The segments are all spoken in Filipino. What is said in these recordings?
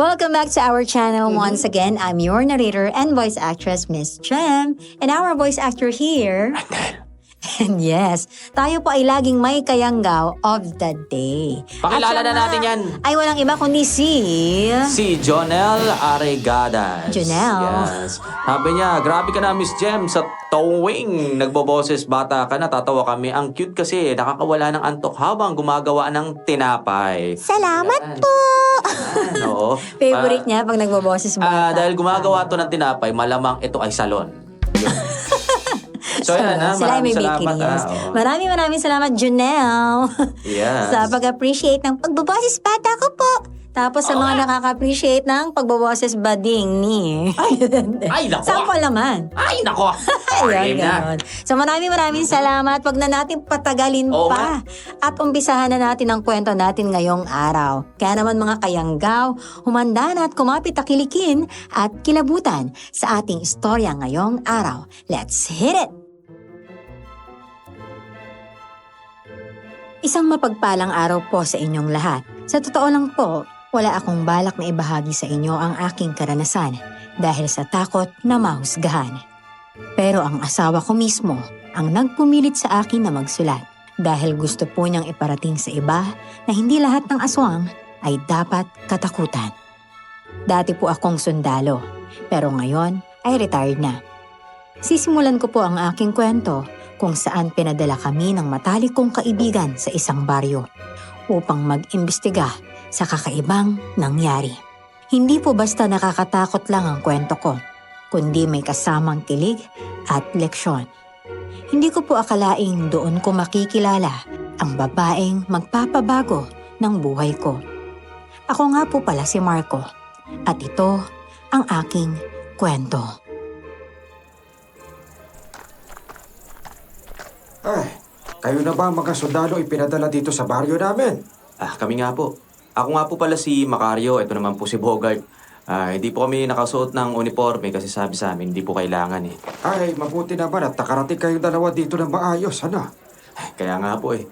Welcome back to our channel. Once again, I'm your narrator and voice actress, Miss Jem. And our voice actor here... And yes, tayo po ay laging may kayanggaw of the day. Pakilala At siya na natin nga yan. Ay walang iba kundi Si Jonel Aregadas. Jonel. Yes. Sabi niya, grabe ka na Miss Jem sa towing. Nagboboses bata ka na, tatawa kami. Ang cute kasi, nakakawala ng antok habang gumagawa ng tinapay. Salamat Yan. po! Yan, oo. Favorite niya pag nagboboses bata. Dahil gumagawa to ng tinapay, malamang ito ay salon. So yan, Sila ay may maraming salamat. bakery, yes. Oo. Maraming salamat, Junel. Yes. Sa pag-appreciate ng pagboboses bata ko po. Tapos sa mga nakaka-appreciate ng pagboboses bading ni. Ay, nako. Sample naman. Ay, nako. Ayun, Game na. ganon. So maraming salamat. Wag na natin patagalin Oo pa. At umpisahan na natin ang kwento natin ngayong araw. Kaya naman mga kayanggaw, humanda na at kumapit akilikin at kilabutan sa ating istorya ngayong araw. Let's hit it! Isang mapagpalang araw po sa inyong lahat. Sa totoo lang po, wala akong balak na ibahagi sa inyo ang aking karanasan dahil sa takot na mahusgahan. Pero ang asawa ko mismo ang nagpumilit sa akin na magsulat dahil gusto po niyang iparating sa iba na hindi lahat ng aswang ay dapat katakutan. Dati po akong sundalo, pero ngayon ay retired na. Sisimulan ko po ang aking kwento kung saan pinadala kami ng matalik kong kaibigan sa isang baryo upang mag-imbestiga sa kakaibang nangyari. Hindi po basta nakakatakot lang ang kwento ko, kundi may kasamang kilig at leksyon. Hindi ko po akalaing doon ko makikilala ang babaeng magpapabago ng buhay ko. Ako nga po pala si Marco at ito ang aking kwento. Ay, kayo na ba mga sundalo ipinadala dito sa baryo namin? Kami nga po. Ako nga po pala si Macario, ito naman po si Bogart. Hindi po kami nakasuot ng uniforme kasi sabi sa amin, hindi po kailangan eh. Ay, mabuti naman at nakarating kayong dalawa dito ng maayos, ano? Kaya nga po eh.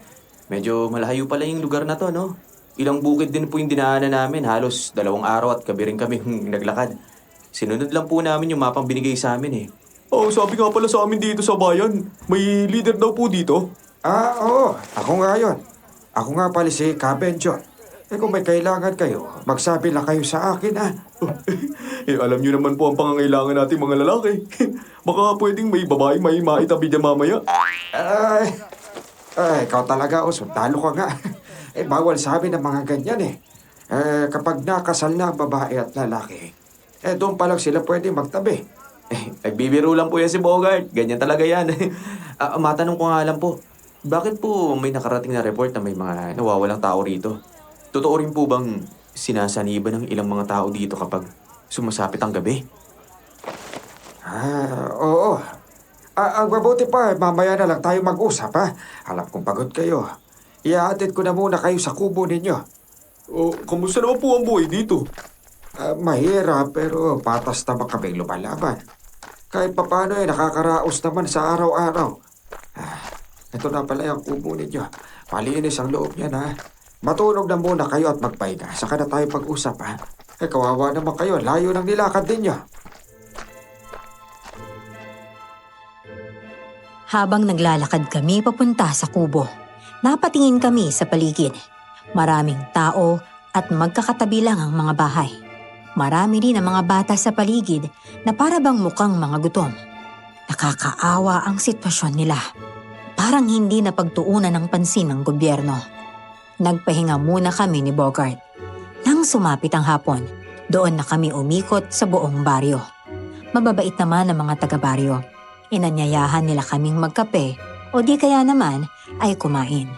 Medyo malayo pala yung lugar na to, no? Ilang bukid din po yung dinaanan namin, halos 2 araw at gabi rin kami naglakad. Sinunod lang po namin yung mapang binigay sa amin eh. Sabi nga pala sa amin dito sa bayan, may leader daw po dito. Oo. Ako nga yun. Ako nga pala si Cabenjo. Kung may kailangan kayo, magsabi lang kayo sa akin, Alam niyo naman po ang pangangailangan natin mga lalaki. Baka pwedeng may babae may maitabi niya mamaya. Ikaw talaga, sundalo ka nga. Bawal sabi ng mga ganyan kapag nakasal na ang babae at lalaki, doon pa lang sila pwede magtabi. Nagbibiro lang po yan si Bogart. Ganyan talaga yan. Matanong ko nga lang po, bakit po may nakarating na report na may mga nawawalang tao rito? Totoo rin po bang sinasaniban ng ilang mga tao dito kapag sumasapit ang gabi? Oo. Ang mabuti pa, mamaya na lang tayo mag-usap, Alam kong pagod kayo. Iaatid ko na muna kayo sa kubo ninyo. Kamusta naman po ang buhay dito? Mahirap, pero patas naman kaming lumalaban. Kahit papano nakakaraos naman sa araw-araw. Ito na pala yung kubo ninyo. Malinis ang loob niyan, Matulog na muna kayo at magpahinga. Saka na tayo pag-usap, kawawa naman kayo. Layo ng nilakad ninyo. Habang naglalakad kami papunta sa kubo, napatingin kami sa paligid. Maraming tao at magkakatabi lang ang mga bahay. Marami din ang mga bata sa paligid na para bang mukhang mga gutom. Nakakaawa ang sitwasyon nila. Parang hindi napagtuunan ng pansin ng gobyerno. Nagpahinga muna kami ni Bogart. Nang sumapit ang hapon, doon na kami umikot sa buong baryo. Mababait naman ang mga taga-baryo. Inanyayahan nila kaming magkape o di kaya naman ay kumain.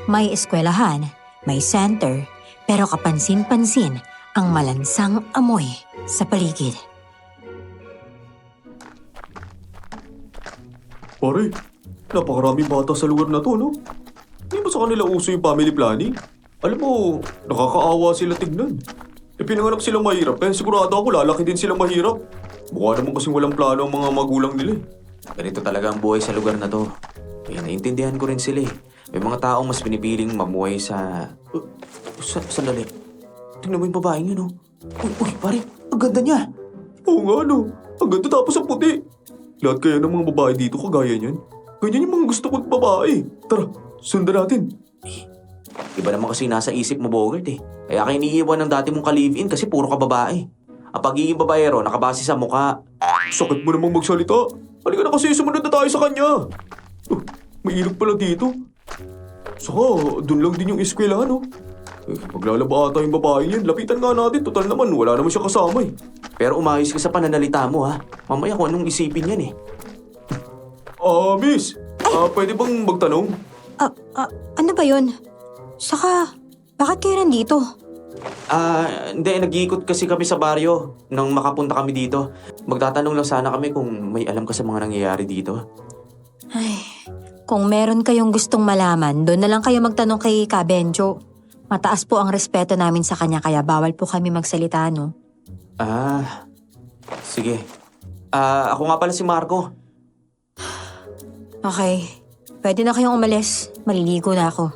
May eskwelahan, may center, pero kapansin-pansin ang malansang amoy sa paligid. Pare, napakaraming bata sa lugar na to, no? Hindi ba sa kanila uso yung family planning? Alam mo, nakakaawa sila tignan. Pinanganak silang mahirap, sigurado ako lalaki din silang mahirap. Mukha naman kasing walang plano ang mga magulang nila. Ganito talaga ang buhay sa lugar na to. Kaya naiintindihan ko rin sila. May mga taong mas pinipiling mamuhay sa... Sandali. Tingnan mo yung babaeng yun, Uy, pare, ang ganda niya. Oo nga no, ang ganda tapos ang puti. Lahat kaya ng mga babae dito kagaya niyan. Ganyan yung mga gusto kong babae. Tara, sundan natin. Iba naman kasi nasa isip mo, Bogart eh. Kaya kayo iniiwan ng dati mong ka-live-in kasi puro ka babae. Ang pagiging babaero nakabase sa mukha. Sakit mo namang magsalita. Halika na kasi sumunod na tayo sa kanya. May ilog pala dito. Saka, dun lang din yung eskwelahan, no? Maglalaba ata yung babae yan. Lapitan nga natin. Total naman, wala naman siya kasama eh. Pero umayos ka sa pananalita mo ha. Mamaya kung anong isipin yan eh. Miss. Pwede bang magtanong? Ano ba yun? Saka, bakit kayo nandito? Hindi, nag-iikot kasi kami sa baryo nang makapunta kami dito. Magtatanong lang sana kami kung may alam ka sa mga nangyayari dito. Ay, kung meron kayong gustong malaman, doon na lang kayo magtanong kay Kabenjo. Mataas po ang respeto namin sa kanya kaya bawal po kami magsalita, no? Sige. Ako nga pala si Marco. Okay, pwede na kayong umalis. Maliligo na ako.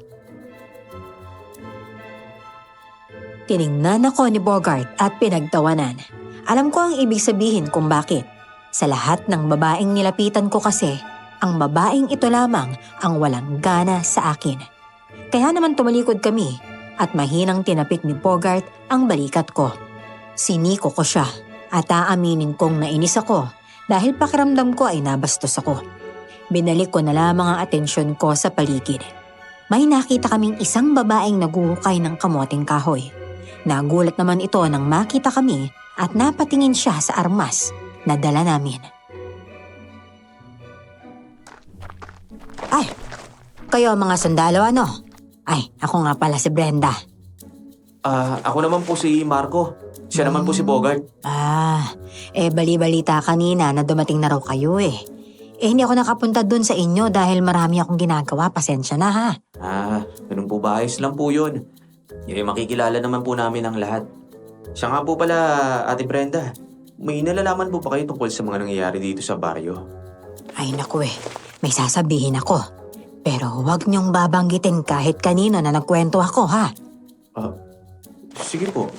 Tiningnan ako ni Bogart at pinagtawanan. Alam ko ang ibig sabihin kung bakit. Sa lahat ng babaeng nilapitan ko kasi, ang babaeng ito lamang ang walang gana sa akin. Kaya naman tumalikod kami at mahinang tinapik ni Bogart ang balikat ko. Siniko ko siya at aaminin kong nainis ako dahil pakiramdam ko ay nabastos ako. Binalik ko na lamang ang atensyon ko sa paligid. May nakita kaming isang babaeng naguhukay ng kamoting kahoy. Nagulat naman ito nang makita kami at napatingin siya sa armas na dala namin. Ay, kayo mga sundalo ano? Ay, ako nga pala si Brenda. Ako naman po si Marco. Siya naman po si Bogart. Bali-balita kanina na dumating na raw kayo eh. Hindi ako nakapunta dun sa inyo dahil marami akong ginagawa. Pasensya na ha. Ganun po ba? Ayos lang po yun. Makikilala naman po namin ang lahat. Siya nga po pala, Ate Brenda. May nalalaman po ba kayo tungkol sa mga nangyayari dito sa baryo? Ay naku may sasabihin ako. Pero huwag niyong babanggitin kahit kanino na nagkwento ako ha. Sige po.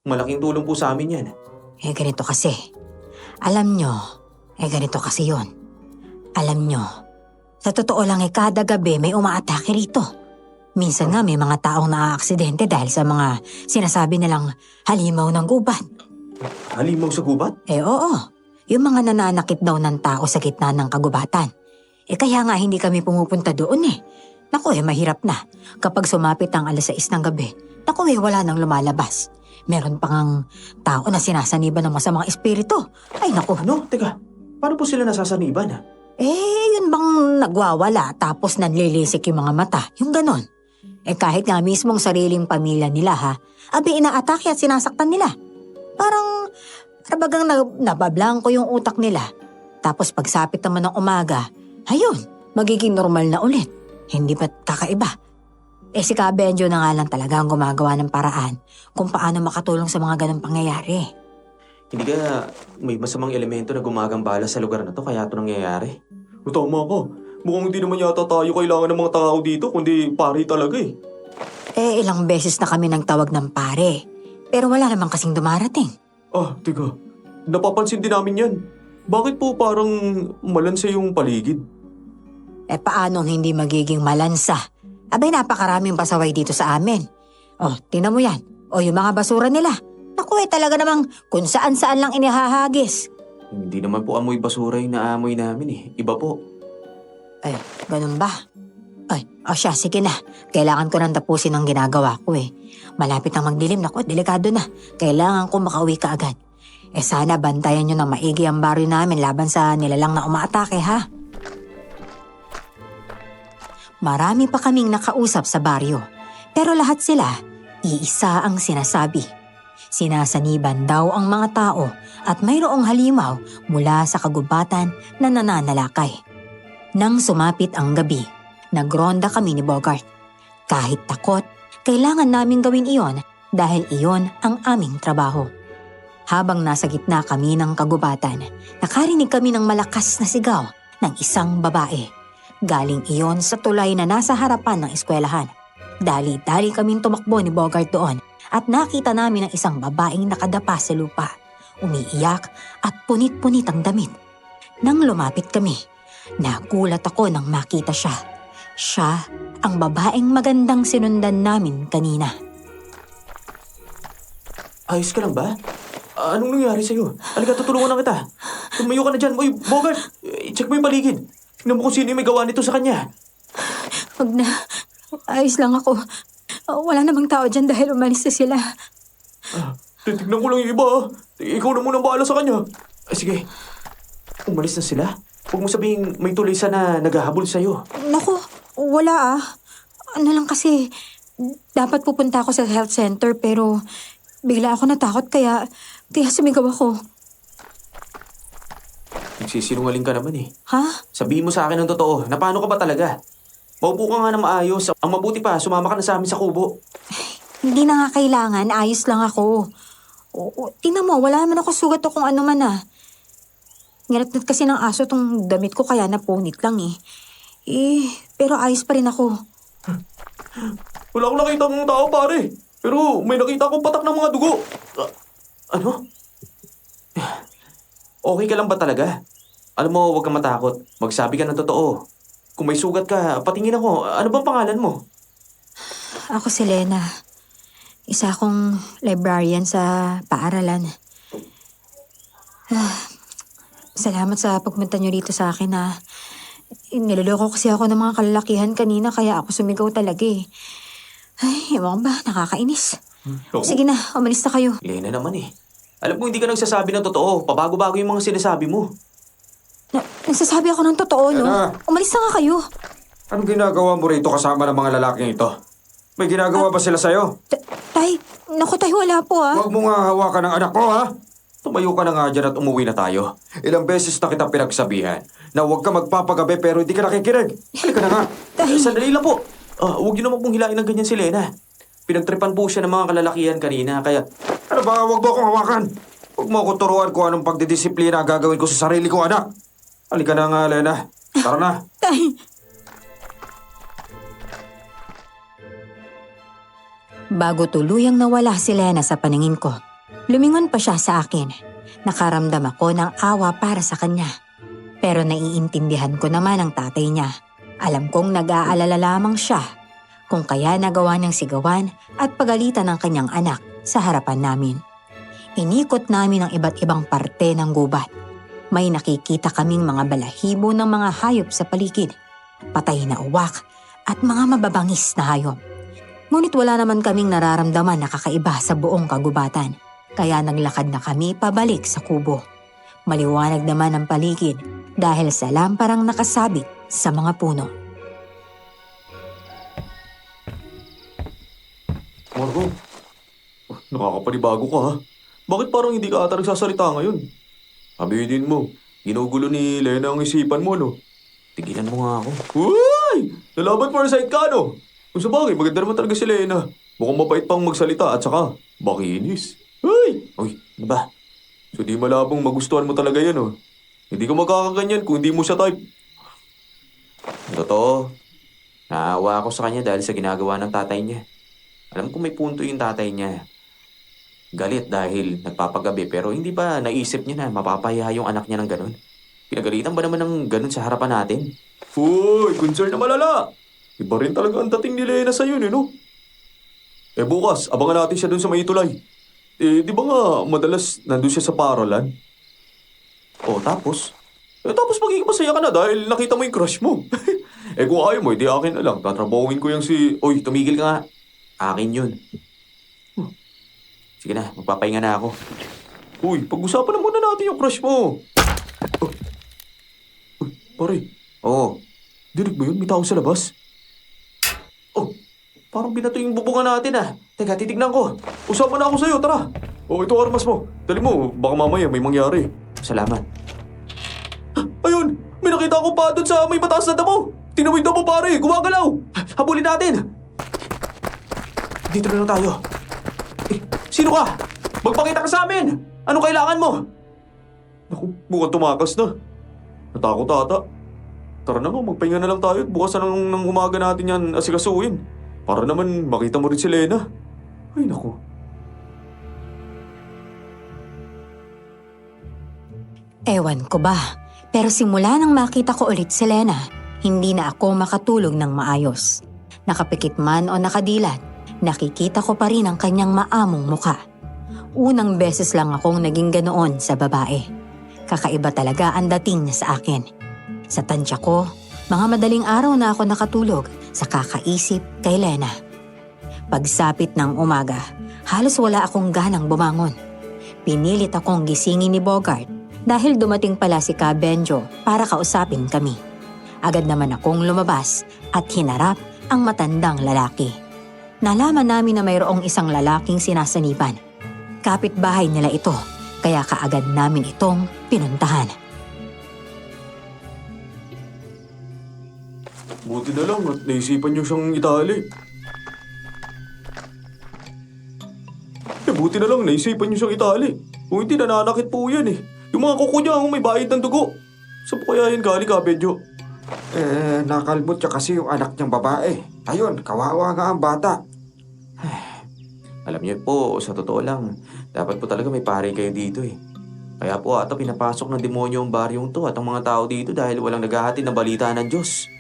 Malaking tulong po sa amin yan. Ganito kasi. Alam nyo, ganito kasi yon. Alam nyo, sa totoo lang kada gabi may umaatake rito. Minsan nga may mga taong naaaksidente dahil sa mga sinasabi nilang halimaw ng gubat. Halimaw sa gubat? Oo. Yung mga nananakit daw ng tao sa gitna ng kagubatan. Kaya nga hindi kami pumupunta doon eh. Naku mahirap na. Kapag sumapit ang 6:00 ng gabi, naku wala nang lumalabas. Meron pang tao na sinasaniban ng masamang espiritu. Ay naku. Ano? Teka, paano po sila nasasaniban? Yun bang nagwawala tapos nanlilisik yung mga mata. Yung ganon. Kahit nga mismong sariling pamilya nila inaatake at sinasaktan nila. Parang bagang nabablangko yung utak nila. Tapos pagsapit naman ng umaga, ayun, magiging normal na ulit. Hindi ba't kakaiba? Si Kabenjo na nga lang talaga ang gumagawa ng paraan kung paano makatulong sa mga ganong pangyayari. Hindi ka may masamang elemento na gumagambala sa lugar na to kaya ito nangyayari? Tama ka. Mukhang hindi naman yata tayo kailangan ng mga tao dito, kundi pare talaga eh. Ilang beses na kami nagtawag ng pare. Pero wala namang kasing dumarating. Teka. Napapansin din namin yan. Bakit po parang malansa yung paligid? Paano hindi magiging malansa? Napakaraming pasaway dito sa amin. Tingnan mo yan. Yung mga basura nila. Naku talaga namang kung saan-saan lang inihahagis. Hindi naman po amoy basura yung naamoy namin eh. Iba po. Ganun ba? Siya, sige na. Kailangan ko nang tapusin ang ginagawa ko eh. Malapit na magdilim. Naku, delikado na. Kailangan ko makauwi ka agad. Sana bantayan nyo ng maigi ang baryo namin laban sa nilalang na umaatake ha. Marami pa kaming nakausap sa baryo. Pero lahat sila, iisa ang sinasabi. Sinasaniban daw ang mga tao at mayroong halimaw mula sa kagubatan na nananalakay. Nang sumapit ang gabi, nagronda kami ni Bogart. Kahit takot, kailangan namin gawin iyon dahil iyon ang aming trabaho. Habang nasa gitna kami ng kagubatan, nakarinig kami ng malakas na sigaw ng isang babae. Galing iyon sa tulay na nasa harapan ng eskwelahan. Dali-dali kaming tumakbo ni Bogart doon at nakita namin ang isang babaeng nakadapa sa lupa, umiiyak at punit-punit ang damit. Nang lumapit kami, nagulat ako nang makita siya. Siya ang babaeng magandang sinundan namin kanina. Ayos ka lang ba? Anong nangyari sa'yo? Halika, tutulungan na kita. Tumayo ka na dyan. Uy, Bogart! Check mo yung paligid. Tingnan mo kung sino yung may gawa nito sa kanya. Wag na. Ayos lang ako. Wala namang tao dyan dahil umalis na sila. Titignan ko lang yung iba. Ikaw na muna bahala sa kanya. Ay, sige. Umalis na sila. Huwag mo sabihing may tulisan na naghahabol sa'yo. Naku, wala ah. Ano lang kasi, dapat pupunta ako sa health center pero bigla ako natakot kaya sumigaw ako. Nagsisinungaling ka naman eh. Ha? Sabihin mo sa akin ang totoo. Na paano ka ba talaga? Maupo ka nga na maayos. Ang mabuti pa, sumama ka na sa amin sa kubo. Hindi na nga kailangan, ayos lang ako. Tingnan mo, wala naman ako sugat o kung ano man ah. Ngilat kasi ng aso tong damit ko kaya napunit lang eh. Pero ayos pa rin ako. Wala akong nakita ng tao, pare. Pero may nakita akong patak ng mga dugo. Ano? Okay ka lang ba talaga? Alam mo, huwag kang matakot. Magsabi ka ng totoo. Kung may sugat ka, patingin ako. Ano bang pangalan mo? Ako si Lena. Isa akong librarian sa paaralan. Salamat sa pagpunta niyo dito sa akin ha. Niloloko kasi ako ng mga kalalakihan kanina kaya ako sumigaw talaga eh. Ay, ewan ba, nakakainis. Ako? Sige na, umalis na kayo. Lena naman eh. Alam ko hindi ka nagsasabi ng totoo. Pabago-bago yung mga sinasabi mo. Nagsasabi ako ng totoo, no? Lena! Umalis na nga kayo. Anong ginagawa mo rito kasama ng mga lalaking ito? May ginagawa ba sila sa'yo? Tay, naku tay, wala po ah. Huwag mo nga hawakan ng anak ko, ha? Tumayo ka na nga dyan at umuwi na tayo. Ilang beses na kita pinagsabihan na huwag ka magpapagabi pero hindi ka nakikinig. Halika na nga. Tay, Sandali lang po. Huwag niyo naman pong hilain ng ganyan si Lena. Pinagtripan po siya ng mga kalalakihan kanina, kaya... Ano ba? Huwag mo akong hawakan. Huwag mo ako turuan kung anong pagdidisiplina ang gagawin ko sa sarili kong anak. Halika na nga, Lena. Tara na. tay. Bago tuluyang nawala si Lena sa paningin ko, lumingon pa siya sa akin. Nakaramdam ako ng awa para sa kanya. Pero naiintindihan ko naman ang tatay niya. Alam kong nag-aalala lamang siya kung kaya nagawa niyang sigawan at pagalitan ng kanyang anak sa harapan namin. Inikot namin ang iba't ibang parte ng gubat. May nakikita kaming mga balahibo ng mga hayop sa paligid, patay na uwak at mga mababangis na hayop. Ngunit wala naman kaming nararamdaman na kakaiba sa buong kagubatan, kaya naglakad na kami pabalik sa kubo. Maliwanag naman ang paligid dahil sa lamparang nakasabit sa mga puno. Marco, nakakapanibago ka ha. Bakit parang hindi ka ata nagsasalita ngayon? Sabihin mo, ginugulo ni Lena ang isipan mo, no? Tigilan mo nga ako. Uy! Nalaban for side ka, no? Kung sa bagay, maganda naman talaga si Lena. Mukhang mabait pang magsalita at saka, makinis. Uy! Uy, ano ba? So di malabong magustuhan mo talaga yan, oh. Hindi ka magkakaganyan kung hindi mo siya type. Totoo. Naawa ako sa kanya dahil sa ginagawa ng tatay niya. Alam ko may punto yung tatay niya. Galit dahil nagpapagabi pero hindi ba naisip niya na mapapahiya yung anak niya ng ganun? Pinagalitan ba naman ng ganun sa harapan natin? Uy! Concern na malala! Iba rin talaga ang dating ni Lena sa'yo, no? Bukas, abangan natin siya dun sa may tulay. Di ba nga madalas nandun siya sa paralan? Tapos? Tapos magiging masaya ka na dahil nakita mo yung crush mo. Kung ayaw mo, di akin na lang. Tatrabawin ko yung si... Uy, tumigil ka nga. Akin yun. Sige na, magpapahinga na ako. Uy, pag-usapan na muna natin yung crush mo. Uy, pare, Oo. dinig mo yun? May tao sa labas. Parang binato yung bubungan natin ah. Teka, titignan ko. Usapan na ako sa'yo, tara. Ito armas mo. Dali mo, baka mamaya may mangyari. Salamat. Ayun, may nakita akong pa doon sa may mataas na damo. Tinawid na mo pare, gumagalaw. Habulin natin! Dito na lang tayo. Sino ka? Magpakita ka sa amin! Anong kailangan mo? Naku, mukhang tumakas na. Natakot ata. Tara na nga, magpahinga na lang tayo at bukas na ng umaga natin yan asikasuhin. Para naman makita mo rin si Lena. Ay naku, Ewan ko ba, pero simula nang makita ko ulit si Lena, hindi na ako makatulog ng maayos. Nakapikit man o nakadilat, nakikita ko pa rin ang kanyang maamong muka. Unang beses lang akong naging ganoon sa babae. Kakaiba talaga ang dating niya sa akin. Sa tansya ko, mga madaling araw na ako nakatulog sa kakaisip kay Lena. Pagsapit ng umaga, halos wala akong ganang bumangon. Pinilit akong gisingin ni Bogart dahil dumating pala si Ka Benjo para kausapin kami. Agad naman akong lumabas at hinarap ang matandang lalaki. Nalaman namin na mayroong isang lalaking sinasaniban. Kapitbahay nila ito, kaya kaagad namin itong pinuntahan. Buti na lang at naisipan niyo siyang itali. Buti na lang naisipan niyo siyang itali. Kung hindi, nananakit po yan eh. Yung mga kuko niya, may bayad ng dugo. Saan po kaya yan galing, Ka Benjo? Nakalmot siya kasi yung anak niyang babae. Ayun, kawawa nga ang bata. Alam niyo po, sa totoo lang, dapat po talaga may pare kayo dito eh. Kaya po ata pinapasok ng demonyo ang baryong to at ang mga tao dito dahil walang naghahatid ng balita ng Diyos.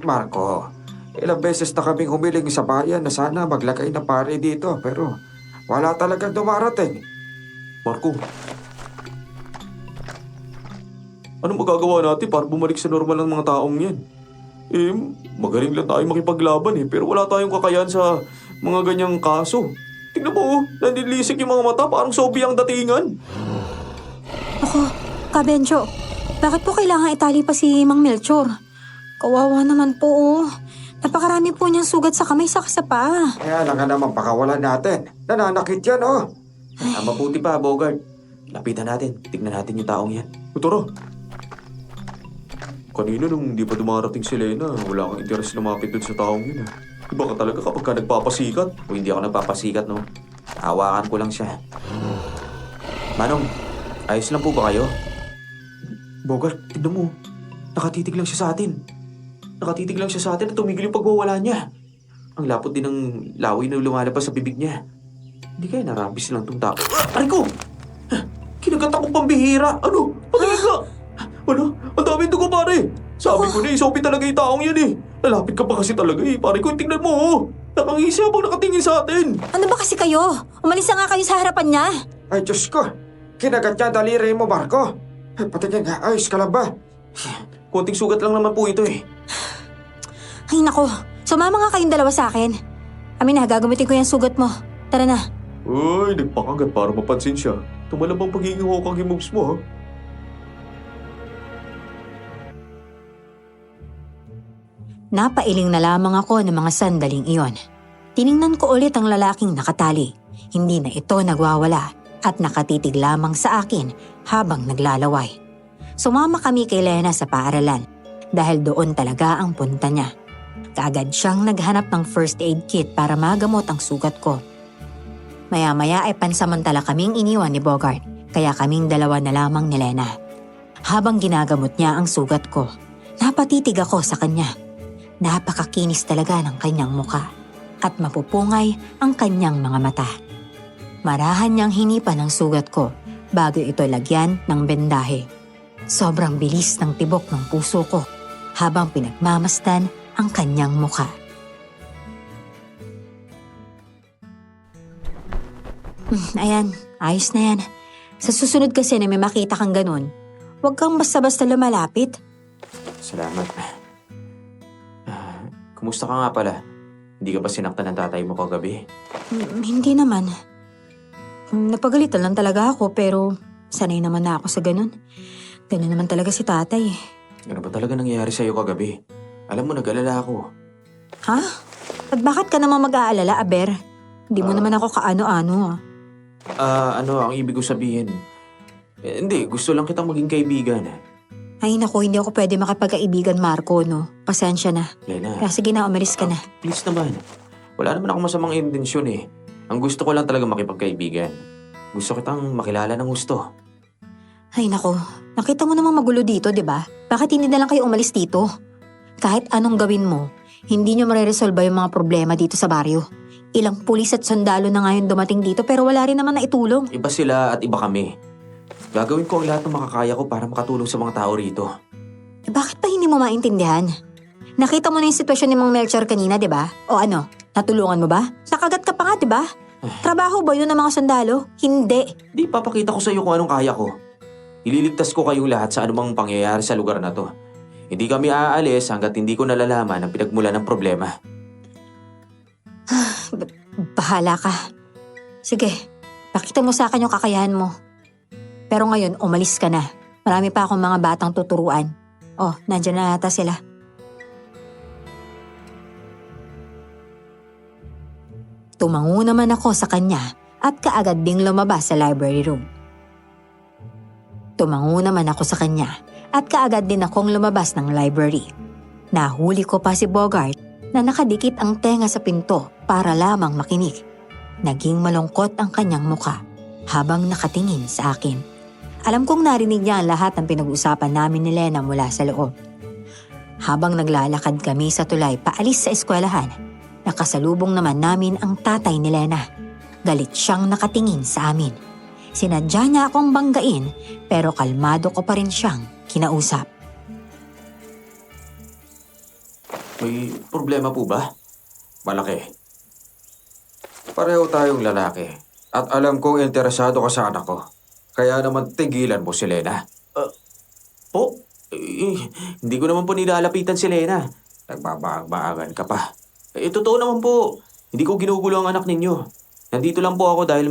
Marco, ilang beses na kaming humiling sa bayan na sana maglagay ng pare dito, pero wala talagang dumarating. Marco, anong magagawa natin para bumalik sa normal ng mga taong yan? Magaling lang tayo makipaglaban eh, pero wala tayong kakayahan sa mga ganyang kaso. Tingnan mo, nanlilisik yung mga mata, parang sobi ang datingan. Ako, Ka Benjo, bakit po kailangan itali pa si Mang Melchor? Kawawa naman po oh. Napakarami po niyang sugat sa kamay sa paa. Kaya lang nga naman pakawalan natin. Nananakit yan, oh. Mabuti pa, Bogart. Lapitan natin, tignan natin yung taong yan. Tara. Kanina nung di pa dumarating si Lena, wala kang interes na mapit dun sa taong yun. Iba ka talaga kapag ka nagpapasikat. O hindi ako nagpapasikat, no? Hawakan ko lang siya. Manong, ayos lang po ba kayo? Bogart, tignan mo. Nakatitig lang siya sa atin. Nakatitig lang siya sa atin at tumigil yung pagwawala niya. Ang lapot din ng lawi na lumalabas sa bibig niya. Hindi kaya narabis lang tong tao. Aray ko! Kinagat ako pambihira. Ano? Patingin ka! Ano? Ang daming dugo, pare! Sabi ko na, isopi talaga yung taong yan eh. Lalapit ka pa kasi talaga eh. Pare ko, tingnan mo oh. Nakangisi habang nakatingin sa atin. Ano ba kasi kayo? Umalis na nga kayo sa harapan niya. Ay, Diyos ko. Kinagat niya ang daliri mo, Marco. Patingin nga, ayos ka lang ba? Konting sugat lang naman po ito eh. Ay nako, sumama nga kayong dalawa sa akin. Amin na, gagamitin ko yung sugat mo. Tara na. Uy, nagpakagat para mapansin siya. Tumalabang pagiging hokang moves mo ha. Napailing na lamang ako ng mga sandaling iyon. Tiningnan ko ulit ang lalaking nakatali. Hindi na ito nagwawala at nakatitig lamang sa akin habang naglalaway. Sumama kami kay Lena sa paaralan dahil doon talaga ang punta niya. Kaagad siyang naghanap ng first aid kit para magamot ang sugat ko. Maya-maya ay pansamantala kaming iniwan ni Bogart, kaya kaming dalawa na lamang ni Lena. Habang ginagamot niya ang sugat ko, napatitig ako sa kanya. Napakakinis talaga ng kanyang muka at mapupungay ang kanyang mga mata. Marahan niyang hinipan ang sugat ko bago ito lagyan ng bendahe. Sobrang bilis ng tibok ng puso ko habang pinagmamasdan ang kanyang muka. Ayan, ayos na yan. Sa susunod kasi na may makita kang ganun, huwag kang basta-basta lumalapit. Salamat. Kumusta ka nga pala? Hindi ka ba sinaktan ng tatay mo kagabi? Hindi naman. Napagalitan lang talaga ako pero sanay naman na ako sa ganun. Ganun naman talaga si tatay. Ano ba talaga nangyayari sa'yo kagabi? Alam mo, nag-alala ako. Ha? At bakit ka naman mag-aalala, Aber? Hindi mo naman ako kaano-ano. Ano ang ibig ko sabihin? Hindi, gusto lang kitang maging kaibigan. Ay naku, hindi ako pwede makipagkaibigan, Marco, no? Pasensya na. Lena, Kaya sige na, umalis ka na. please naman. Wala naman ako masamang intensyon eh. Ang gusto ko lang talaga makipagkaibigan. Gusto kitang makilala ng gusto. Ay naku, nakita mo namang magulo dito, di ba? Bakit hindi na lang kayo umalis dito? Kahit anong gawin mo, hindi nyo mareresolba yung mga problema dito sa baryo. Ilang pulis at sundalo na ngayon dumating dito pero wala rin naman na itulong. Iba sila at iba kami. Gagawin ko ang lahat ng makakaya ko para makatulong sa mga tao rito. Bakit pa hindi mo maintindihan? Nakita mo na yung sitwasyon ni Mang Melchor kanina, di ba? O ano, natulungan mo ba? Nakagat ka pa nga, di ba? Trabaho ba yun ng mga sundalo? Hindi. Di papakita ko sa iyo kung anong kaya ko. Ililigtas ko kayong lahat sa anumang pangyayari sa lugar na to. Hindi kami aalis hanggat hindi ko nalalaman ang pinagmula ng problema. Bahala ka. Sige, pakita mo sa akin yung kakayahan mo. Pero ngayon, umalis ka na. Marami pa akong mga batang tuturuan. Oh, nandyan na ata sila. Tumango naman ako sa kanya at kaagad ding lumabas sa library room. Tumango naman ako sa kanya at kaagad din akong lumabas ng library. Nahuli ko pa si Bogart na nakadikit ang tenga sa pinto para lamang makinig. Naging malungkot ang kanyang muka habang nakatingin sa akin. Alam kong narinig niya ang lahat ng pinag-usapan namin ni Lena mula sa loob. Habang naglalakad kami sa tulay paalis sa eskwelahan, nakasalubong naman namin ang tatay ni Lena. Galit siyang nakatingin sa amin. Sinadya niya akong banggain pero kalmado ko pa rin siyang kinausap. May problema po ba? Malaki. Pareho tayong lalaki. At alam kong interesado ka sa anak ko. Kaya naman tigilan mo si Lena. Po? Hindi ko naman po nilalapitan si Lena. Nagbabaag-baagan ka pa. Totoo naman po. Hindi ko ginugulo ang anak ninyo. Nandito lang po ako dahil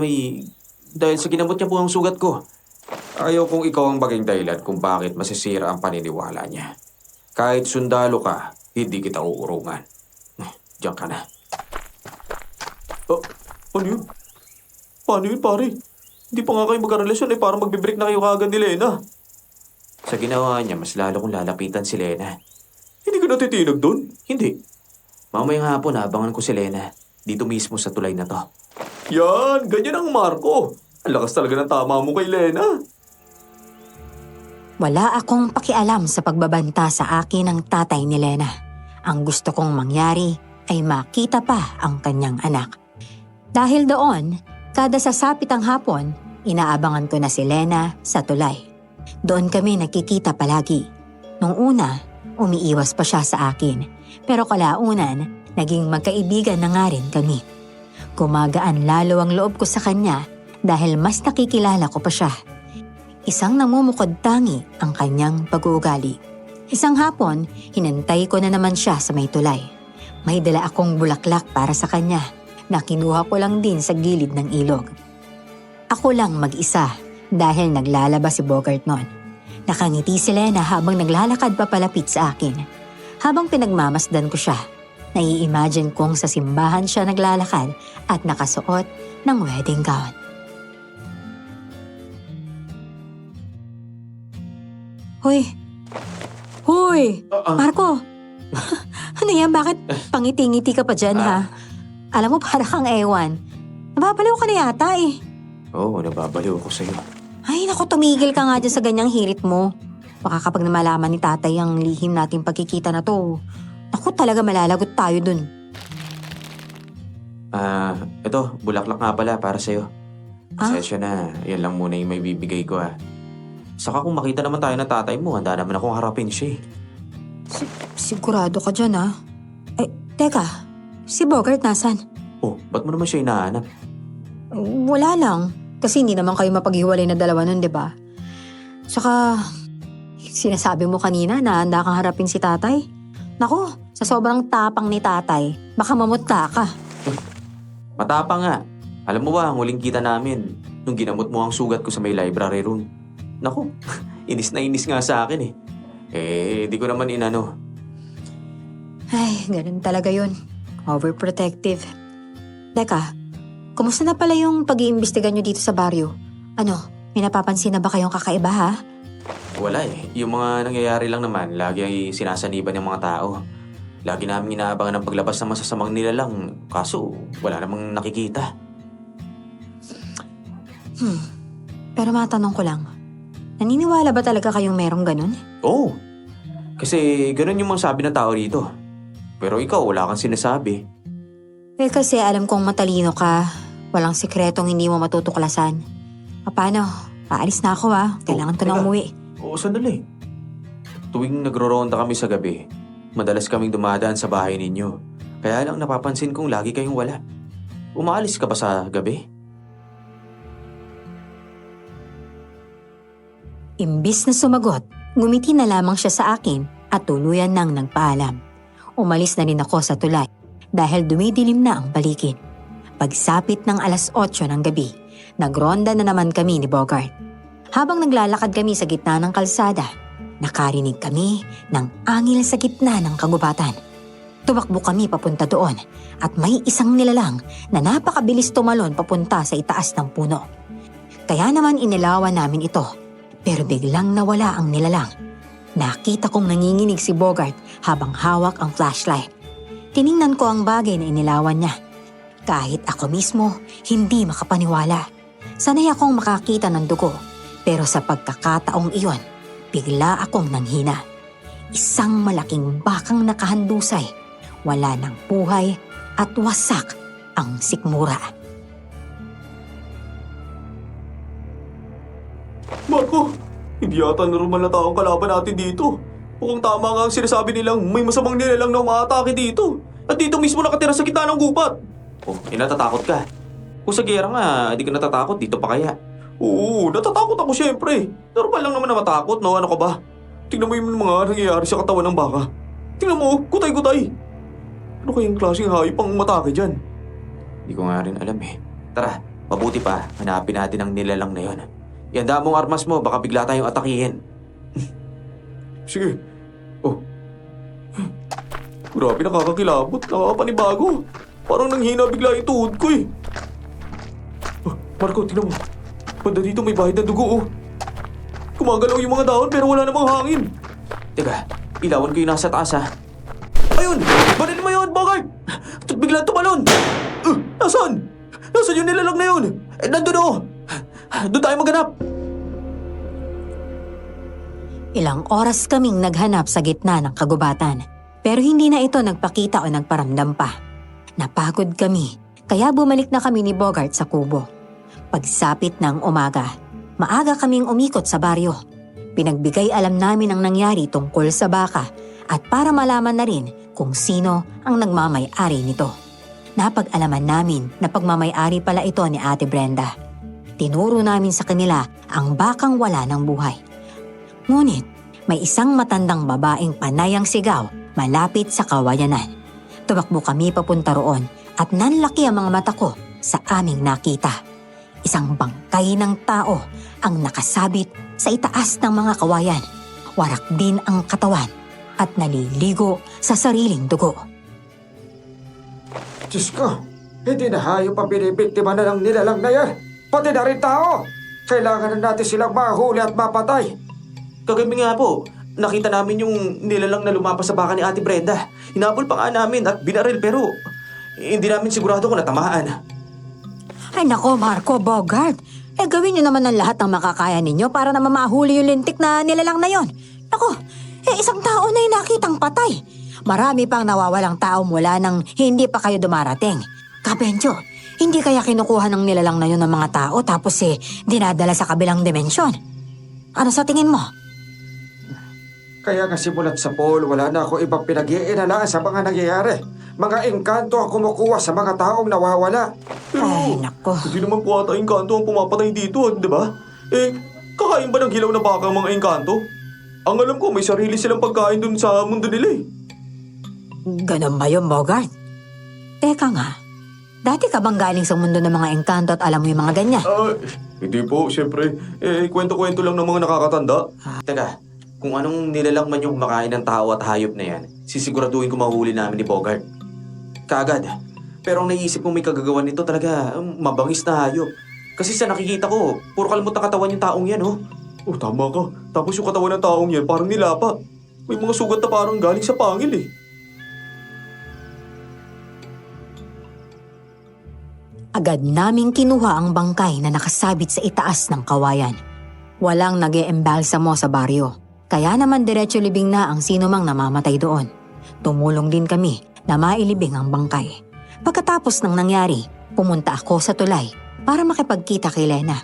sa ginamot niya po ang sugat ko. Ayaw kong ikaw ang maging dahilan kung bakit masisira ang paniniwala niya. Kahit sundalo ka, hindi kita uurungan. Diyan ka na. Ano yun? Paano yun, pare? Hindi pa nga kayo magkarelasyon parang magbe-break na kayo kagad ni Lena. Sa ginawa niya, mas lalo kong lalapitan si Lena. Hindi ka natitinag doon? Hindi. Mamayang hapon, abangan ko si Lena. Dito mismo sa tulay na to. Yan, ganyan ang Marco. Ang lakas talaga ng tama mo kay Lena. Wala akong pakialam sa pagbabanta sa akin ng tatay ni Lena. Ang gusto kong mangyari ay makita pa ang kanyang anak. Dahil doon, kada sasapit ang hapon, inaabangan ko na si Lena sa tulay. Doon kami nakikita palagi. Nung una, umiiwas pa siya sa akin. Pero kalaunan, naging magkaibigan na nga rin kami. Gumagaan lalo ang loob ko sa kanya dahil mas nakikilala ko pa siya. Isang namumukod tangi ang kanyang pag-uugali. Isang hapon, hinantay ko na naman siya sa may tulay. May dala akong bulaklak para sa kanya na kinuha ko lang din sa gilid ng ilog. Ako lang mag-isa dahil naglalaba si Bogart noon. Nakangiti si Lena habang naglalakad papalapit sa akin. Habang pinagmamasdan ko siya, nai-imagine kong sa simbahan siya naglalakad at nakasuot ng wedding gown. Hoy! Hoy! Marco! Ano yan? Bakit pangiti-ngiti ka pa dyan, ha? Alam mo, para kang ewan. Nababaliw ka na yata eh. Oo, nababaliw ako sa'yo. Ay, naku, tumigil ka nga dyan sa ganyang hirit mo. Baka kapag namalaman ni tatay ang lihim nating pagkikita na to, naku, talaga malalagot tayo dun. Ito, bulaklak nga pala para sa'yo. Pasensya na, yan lang muna yung may bibigay ko Saka kung makita naman tayo ng tatay mo, handa naman akong harapin siya Sigurado ka dyan, ha? Ay, teka, si Bogart nasan? Oh, ba't mo naman siya hinahanap? Wala lang. Kasi hindi naman kayo mapaghiwalay na dalawa nun, di ba? Saka, sinasabi mo kanina na handa kang harapin si tatay. Naku, sa sobrang tapang ni tatay, baka mamutla ka. Matapang nga. Alam mo ba, ang huling kita namin, nung ginamot mo ang sugat ko sa may library room. Naku, inis na inis nga sa akin di ko naman inano. Ay, ganun talaga yun. Overprotective. Teka, kumusta na pala yung pag-iimbestiga nyo dito sa baryo? Ano, may napapansin na ba kayong kakaiba, ha? Wala Yung mga nangyayari lang naman, lagi ay sinasaniban ng mga tao. Lagi namin inaabangan ng paglabas ng masasamang nilalang, kaso wala namang nakikita. Pero matanong ko lang, naniniwala ba talaga kayong merong ganun? Oo, kasi ganun yung mga sabi ng tao rito. Pero ikaw, wala kang sinasabi. Well, kasi alam kong matalino ka. Walang sikretong hindi mo matutuklasan. Paano? Aalis na ako Kailangan ko na teka. umuwi. Oo, sandali. Tuwing nagro-ronda kami sa gabi, madalas kaming dumadaan sa bahay ninyo. Kaya lang napapansin kong lagi kayong wala. Umaalis ka ba sa gabi? Imbis na sumagot, ngumiti na lamang siya sa akin at tuluyan nang nagpaalam. Umalis na rin ako sa tulay dahil dumidilim na ang paligid. Pagsapit ng 8:00 ng gabi, nagronda na naman kami ni Bogart. Habang naglalakad kami sa gitna ng kalsada, nakarinig kami ng angil sa gitna ng kagubatan. Tumakbo kami papunta doon at may isang nilalang na napakabilis tumalon papunta sa itaas ng puno. Kaya naman inilawan namin ito, pero biglang nawala ang nilalang. Nakita kong nanginginig si Bogart habang hawak ang flashlight. Tiningnan ko ang bagay na inilawan niya. Kahit ako mismo, hindi makapaniwala. Sanay akong makakita ng dugo, pero sa pagkakataong iyon, bigla akong nanghina. Isang malaking bakang nakahandusay, wala ng buhay at wasak ang sikmura. Marco, hindi yata normal na taong kalaban natin dito. Mukhang tama nga ang sinasabi nilang may masamang nilalang na umaatake dito. At dito mismo nakatira sa gitna ng gubat. Oh, natatakot ka. Kung sa gera nga, di ka natatakot, dito pa kaya? Oo, natatakot ako syempre. Normal lang naman na matakot, no? Ano ka ba? Tingnan mo yung mga nangyayari sa katawan ng baka. Tingnan mo, gutay-gutay. Ano kayang klaseng hayop ang umatake dyan? Di ko nga rin alam eh. Tara, mabuti pa, hanapin natin ang nilalang na yon. Ihanda mong armas mo, baka bigla tayong atakihin. Sige. Oh. Grabe, nakakakilabot. Nakakapanibago. Parang nanghina bigla yung tuhod ko eh. Oh, Marco, tingnan mo. Banda dito may bahid na dugo oh. Gumagalaw yung mga dahon pero wala namang hangin. Teka, ilawan ko yung nasa taas ha. Ayun! Banin mo yun, Bogart! Bigla tumalon! Nasaan? Nasaan yung nilalang na yun? Nandun oh! Doon tayo maghanap! Ilang oras kaming naghanap sa gitna ng kagubatan, pero hindi na ito nagpakita o nagparamdam pa. Napagod kami, kaya bumalik na kami ni Bogart sa kubo. Pagsapit ng umaga, maaga kaming umikot sa baryo. Pinagbigay alam namin ang nangyari tungkol sa baka at para malaman na rin kung sino ang nagmamay-ari nito. Napag-alaman namin na pagmamay-ari pala ito ni Ate Brenda. Tinuro namin sa kanila ang bakang wala ng buhay. Ngunit may isang matandang babaeng panayang sigaw malapit sa kawayanan. Tumakbo kami papunta roon at nanlaki ang mga mata ko sa aming nakita. Isang bangkay ng tao ang nakasabit sa itaas ng mga kawayan. Warak din ang katawan at naliligo sa sariling dugo. Diyos ko, hindi na hayop ang binibiktima na ng nilalang na yan. Pati na rin tao. Kailangan na natin silang mahuli at mapatay. Kagabi nga po, nakita namin yung nilalang na lumapas sa baka ni Ate Brenda. Hinabol pa nga namin at binaril pero hindi namin sigurado kung natamaan. Ay nako Marco, Bogart. Gawin niyo naman ang lahat ng makakaya ninyo para naman mahuli yung lintik na nilalang na yon. Nako, isang tao na yung nakitang patay. Marami pang nawawalang tao mula nang hindi pa kayo dumarating. Kabenjo, hindi kaya kinukuha ng nilalang na yun ng mga tao tapos dinadala sa kabilang dimensyon? Ano sa tingin mo? Kaya nga simulat sa pool, wala na ako ibang pinag-iinalaan sa mga nangyayari. Mga engkanto ang kumukuha sa mga taong nawawala. Pero, Ay nako. hindi naman po ata engkanto ang pumapatay dito, di ba? Kakain ba ng hilaw na baka ang mga engkanto? Ang alam ko, may sarili silang pagkain dun sa mundo nila eh. Ganun ba yun, Bogart? Teka nga, dati ka bang galing sa mundo ng mga engkanto at alam mo yung mga ganyan? Hindi po, syempre. Kwento-kwento lang ng mga nakakatanda. Teka, kung anong nilalang man yung kumakain ng tao at hayop na yan, sisiguraduhin ko mahuli namin ni Bogart. Kaagad. Pero ang naisip kong may kagagawan nito talaga, mabangis na hayop. Kasi sa nakikita ko, puro kalmot na katawan yung taong yan, oh. Oh, tama ka. Tapos yung katawan ng taong yan, parang nilapa. May mga sugat na parang galing sa pangil eh. Agad naming kinuha ang bangkay na nakasabit sa itaas ng kawayan. Walang nag-e-embalsamo sa baryo, kaya naman diretso libing na ang sino mang namamatay doon. Tumulong din kami na mailibing ang bangkay. Pagkatapos ng nangyari, pumunta ako sa tulay para makipagkita kay Lena.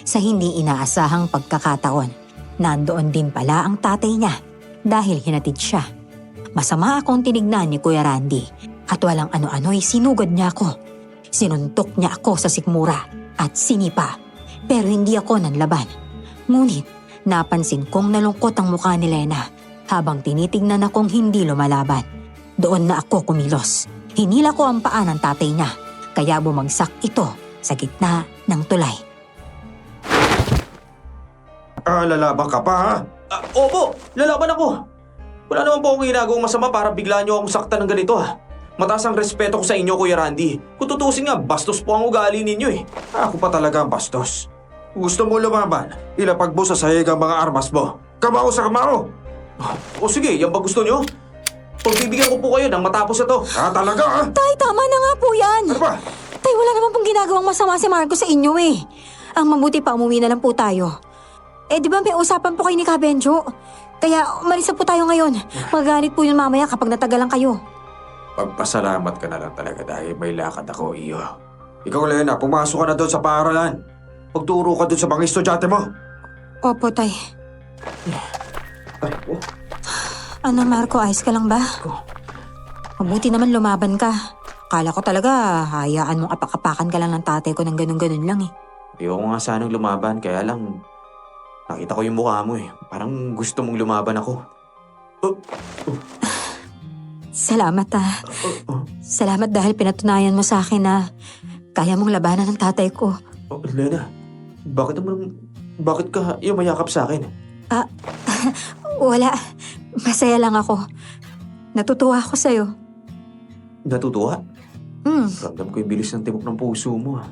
sa hindi inaasahang pagkakataon. Nandoon din pala ang tatay niya dahil hinatid siya. Masama akong tinignan ni Kuya Randy at walang ano-ano'y sinugod niya ako. Sinuntok niya ako sa sikmura at sinipa pero hindi ako nanlaban. Ngunit napansin kong nalungkot ang mukha ni Lena habang tinitignan akong hindi lumalaban. Doon na ako kumilos. Hinila ko ang paa ng tatay niya kaya bumagsak ito sa gitna ng tulay. Lalaban ka pa, ha? Opo, lalaban ako. Wala naman po akong ginagawang masama para bigla niyo akong saktan ng ganito ha. Mataas ang respeto ko sa inyo, Kuya Randy. Kung tutusin nga, bastos po ang ugali ninyo eh. Ako pa talaga ang bastos. Gusto mo lumaban? Ilapag mo sa sahig ang mga armas mo. Kamao sa kamao! O sige, yan ba gusto niyo? Pagbibigyan ko po kayo nang matapos ito. Talaga, ha? Tay, tama na nga po yan! Ano ba? Tay, wala naman pong ginagawang masama si Marco sa inyo eh. Ang mabuti pa umuwi na lang po tayo. Di ba may usapan po kayo ni Kabenjo? Kaya umalis na po tayo ngayon. Magalit po yun mamaya kapag natagalan kayo. Pagpasalamat ka na lang talaga dahil may lakad ako, iyo. Ikaw, Lena, pumasok ka na doon sa paaralan. Pagturo ka doon sa mga estudyante mo. Opo, Tay. Ano, Marco, ayos ka lang ba? Mabuti naman lumaban ka. Akala ko talaga, hayaan mong apakapakan ka lang ng tatay ko ng ganun-ganun lang eh. Ayoko nga sanang lumaban, kaya lang nakita ko yung mukha mo eh. Parang gusto mong lumaban ako. Salamat Salamat dahil pinatunayan mo sa akin na kaya mong labanan ng tatay ko. Lena, bakit ka yumayakap sa akin? Wala. Masaya lang ako. Natutuwa ako sa'yo. Natutuwa? Hmm. Ramdam ko yung bilis ng tibok ng puso mo.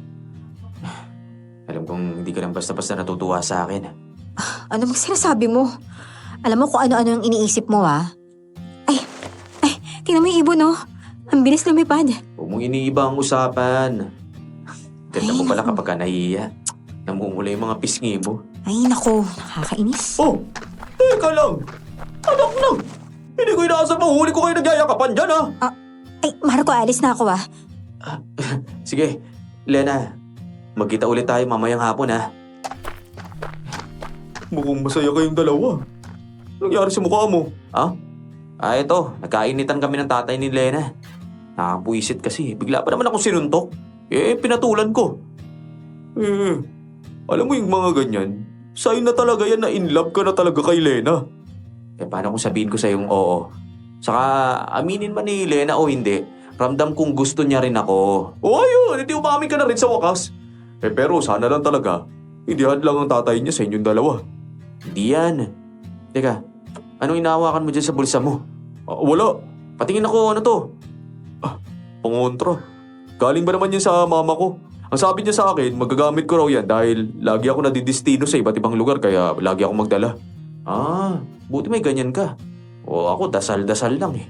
Alam kong hindi ka lang basta-basta natutuwa sa akin. Ano bang sinasabi mo? Alam mo kung ano-ano ang iniisip mo, ha? Ay, tingnan mo yung ibon, no? Ang bilis lumipad. Huwag mong iniiba ang usapan. Ganda mo Ay, pala naku. kapag ka nahiya. Namumula yung mga pisngi mo. Ay, naku. Nakakainis. Oh, teka lang. Anak na. Hindi ko inaasap mahuli ko kayo nagyayakapan dyan, ha? Ay, Marco, alis na ako, ha? Sige, Lena. Magkita ulit tayo mamayang hapon, ha? Mukhang masaya kayong dalawa. Anong nangyari sa mukha mo? Ito. Nagkainitan kami ng tatay ni Lena. Nakakabuisit kasi. Bigla pa naman ako sinuntok. Pinatulan ko. Alam mo yung mga ganyan, sign na talaga yan na in love ka na talaga kay Lena. Paano kung sabihin ko sa yung oo? Saka, aminin man ni Lena o hindi, ramdam kong gusto niya rin ako. O ayun, hindi umamin ka na rin sa wakas. Pero sana lang talaga, hindi lang ang tatay niya sa inyong dalawa. Hindi yan. Teka, anong inahawakan mo dyan sa bulsa mo? Wala. Patingin ako, ano to? Pangontra. Galing ba naman yan sa mama ko? Ang sabi niya sa akin, magagamit ko raw yan dahil lagi ako nadidistino sa iba't ibang lugar kaya lagi ako magdala. Buti may ganyan ka. O ako, dasal-dasal lang eh.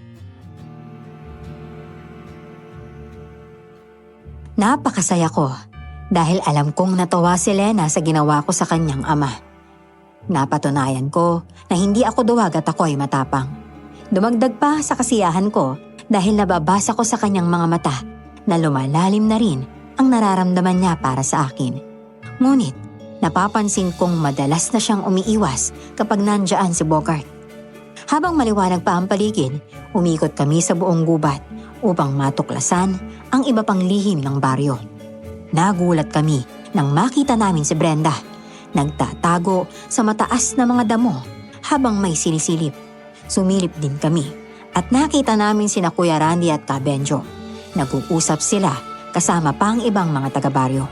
Napakasaya ko dahil alam kong natawa si Lena sa ginawa ko sa kanyang ama. Napatunayan ko na hindi ako duwag at ako ay matapang. Dumagdag pa sa kasiyahan ko dahil nababasa ko sa kanyang mga mata na lumalalim na rin ang nararamdaman niya para sa akin. Ngunit napapansin kong madalas na siyang umiiwas kapag nandyan si Bogart. Habang maliwanag pa ang paligid, umikot kami sa buong gubat upang matuklasan ang iba pang lihim ng baryo. Nagulat kami nang makita namin si Brenda. Nagtatago sa mataas na mga damo habang may sinisilip. Sumilip din kami at nakita namin sina Kuya Randy at Kabenjo. Nag-uusap sila kasama pa ang ibang mga taga-baryo.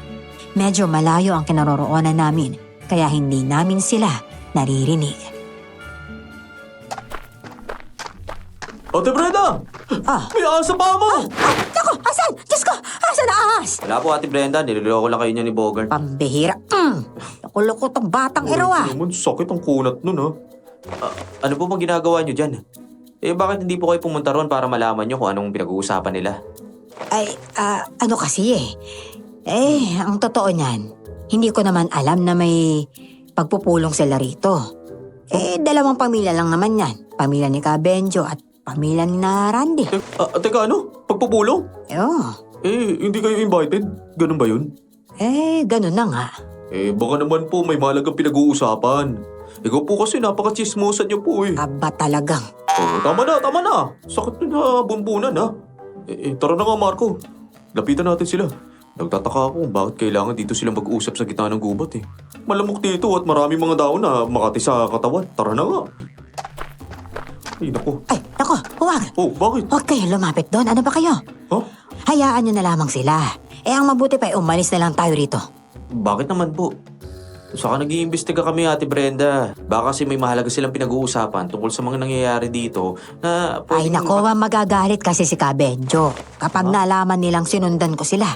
Medyo malayo ang kinaroroonan namin kaya hindi namin sila naririnig. Ate Brenda! Ah! May ahas sa paa mo! Naku! Asan? Diyos ko! Asan na ahas? Wala po, Ate Brenda. Niloloko lang kayo niya ni Bogart. Pambihira. Nakuloko tong batang ero ah. Ito naman, sakit ang kunat nun, ha? Ano po bang ginagawa niyo dyan? Bakit hindi po kayo pumunta ron para malaman niyo kung anong pinag-uusapan nila? Ay, ano kasi ang totoo niyan, hindi ko naman alam na may pagpupulong sila rito. Dalawang pamilya lang naman yan. Pamilya ni Kabenjo at pamilya ni na Randy. Teka, ano? Pagpupulong? Oo. Hindi kayo invited? Ganun ba yun? Ganun na nga. Baka naman po may malagang pinag-uusapan. Ikaw po kasi napaka-chismosan niyo po eh. Aba talagang. Tama na. Sakit na bunbunan ha. Tara na nga Marco. Lapitan natin sila. Nagtataka ako kung bakit kailangan dito silang mag-usap sa gitna ng gubat eh. Malamok dito at maraming mga daon na makati sa katawan. Tara na nga. Ay, nako. Ay, nako, huwag. Oh, bakit? Huwag kayong lumapit doon. Ano ba kayo? Ha? Hayaan nyo na lamang sila. Ang mabuti pa ay umalis na lang tayo rito. Bakit naman po? Saka nag-iimbestiga kami, Ate Brenda. Baka kasi may mahalaga silang pinag-uusapan tungkol sa mga nangyayari dito na Ay nako, magagalit kasi si Kabenjo. Kapag nalaman nilang sinundan ko sila.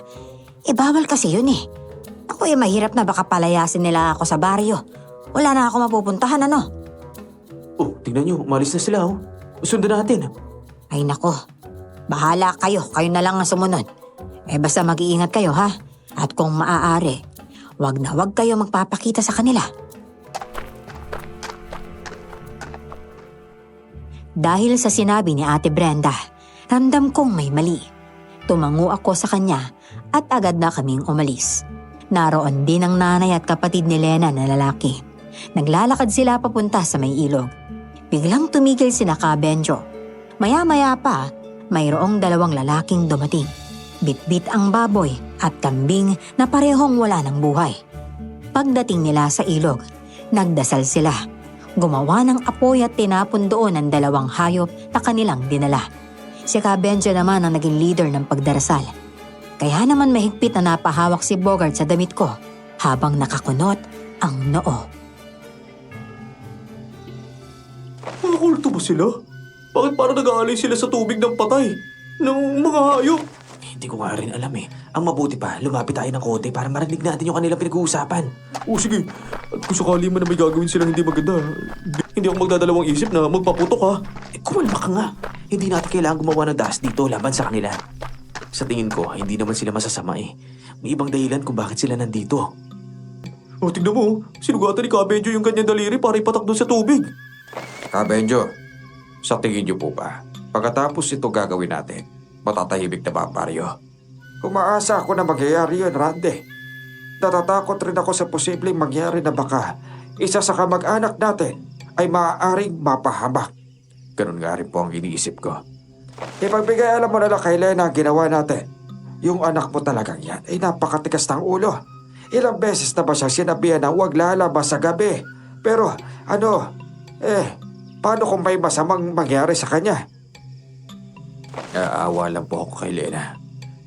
Bawal kasi yun eh. Ako mahirap na baka palayasin nila ako sa baryo. Wala na ako mapupuntahan ano. Oh, tingnan nyo, umalis na sila oh. Sundan natin. Ay nako, bahala kayo. Kayo na lang ang sumunod. Basta mag-iingat kayo ha. At kung maaari, wag na wag kayo magpapakita sa kanila. Dahil sa sinabi ni Ate Brenda, ramdam kong may mali. Tumango ako sa kanya at agad na kaming umalis. Naroon din ang nanay at kapatid ni Lena na lalaki. Naglalakad sila papunta sa may ilog. Biglang tumigil sina Kabenjo. Maya-maya pa, mayroong dalawang lalaking dumating. Bitbit ang baboy at kambing na parehong wala ng buhay. Pagdating nila sa ilog, nagdasal sila. Gumawa ng apoy at tinapon doon ang dalawang hayop na kanilang dinala. Si Kabenjo naman ang naging leader ng pagdarasal. Kaya naman mahigpit na napahawak si Bogart sa damit ko habang nakakunot ang noo. Mga kulto ba sila? Bakit parang nag-aalay sila sa tubig ng patay? Ng mga hayop? Hindi ko nga rin alam eh. Ang mabuti pa, lumapit tayo ng konti para marinig natin yung kanilang pinag-uusapan. Sige. At kung sakali man na may gagawin silang hindi maganda, hindi ako magdadalawang isip na magpaputok ha. Kumalma ka nga. Hindi natin kailangan gumawa ng das dito laban sa kanila. Sa tingin ko, hindi naman sila masasama eh. May ibang dahilan kung bakit sila nandito. Tignan mo. Sinugatan ni Kabenjo yung kanyang daliri para ipatak doon sa tubig. Kabenjo, sa tingin niyo po ba, pagkatapos ito gagawin natin, matatahimik na ba ang baryo? Umaasa ako na mangyayari yun, Randy. Natatakot rin ako sa posibleng mangyari na baka isa sa kamag-anak natin ay maaaring mapahamak. Ganun nga rin po ang iniisip ko. Ipagbigay alam mo na lang kay Lena ang ginawa natin. Yung anak mo talagang yan ay napakatikas ng ulo. Ilang beses na ba siya sinabihan na huwag lalabas sa gabi? Pero paano kung may masamang mangyari sa kanya? Naawa lang po ako kay Lena.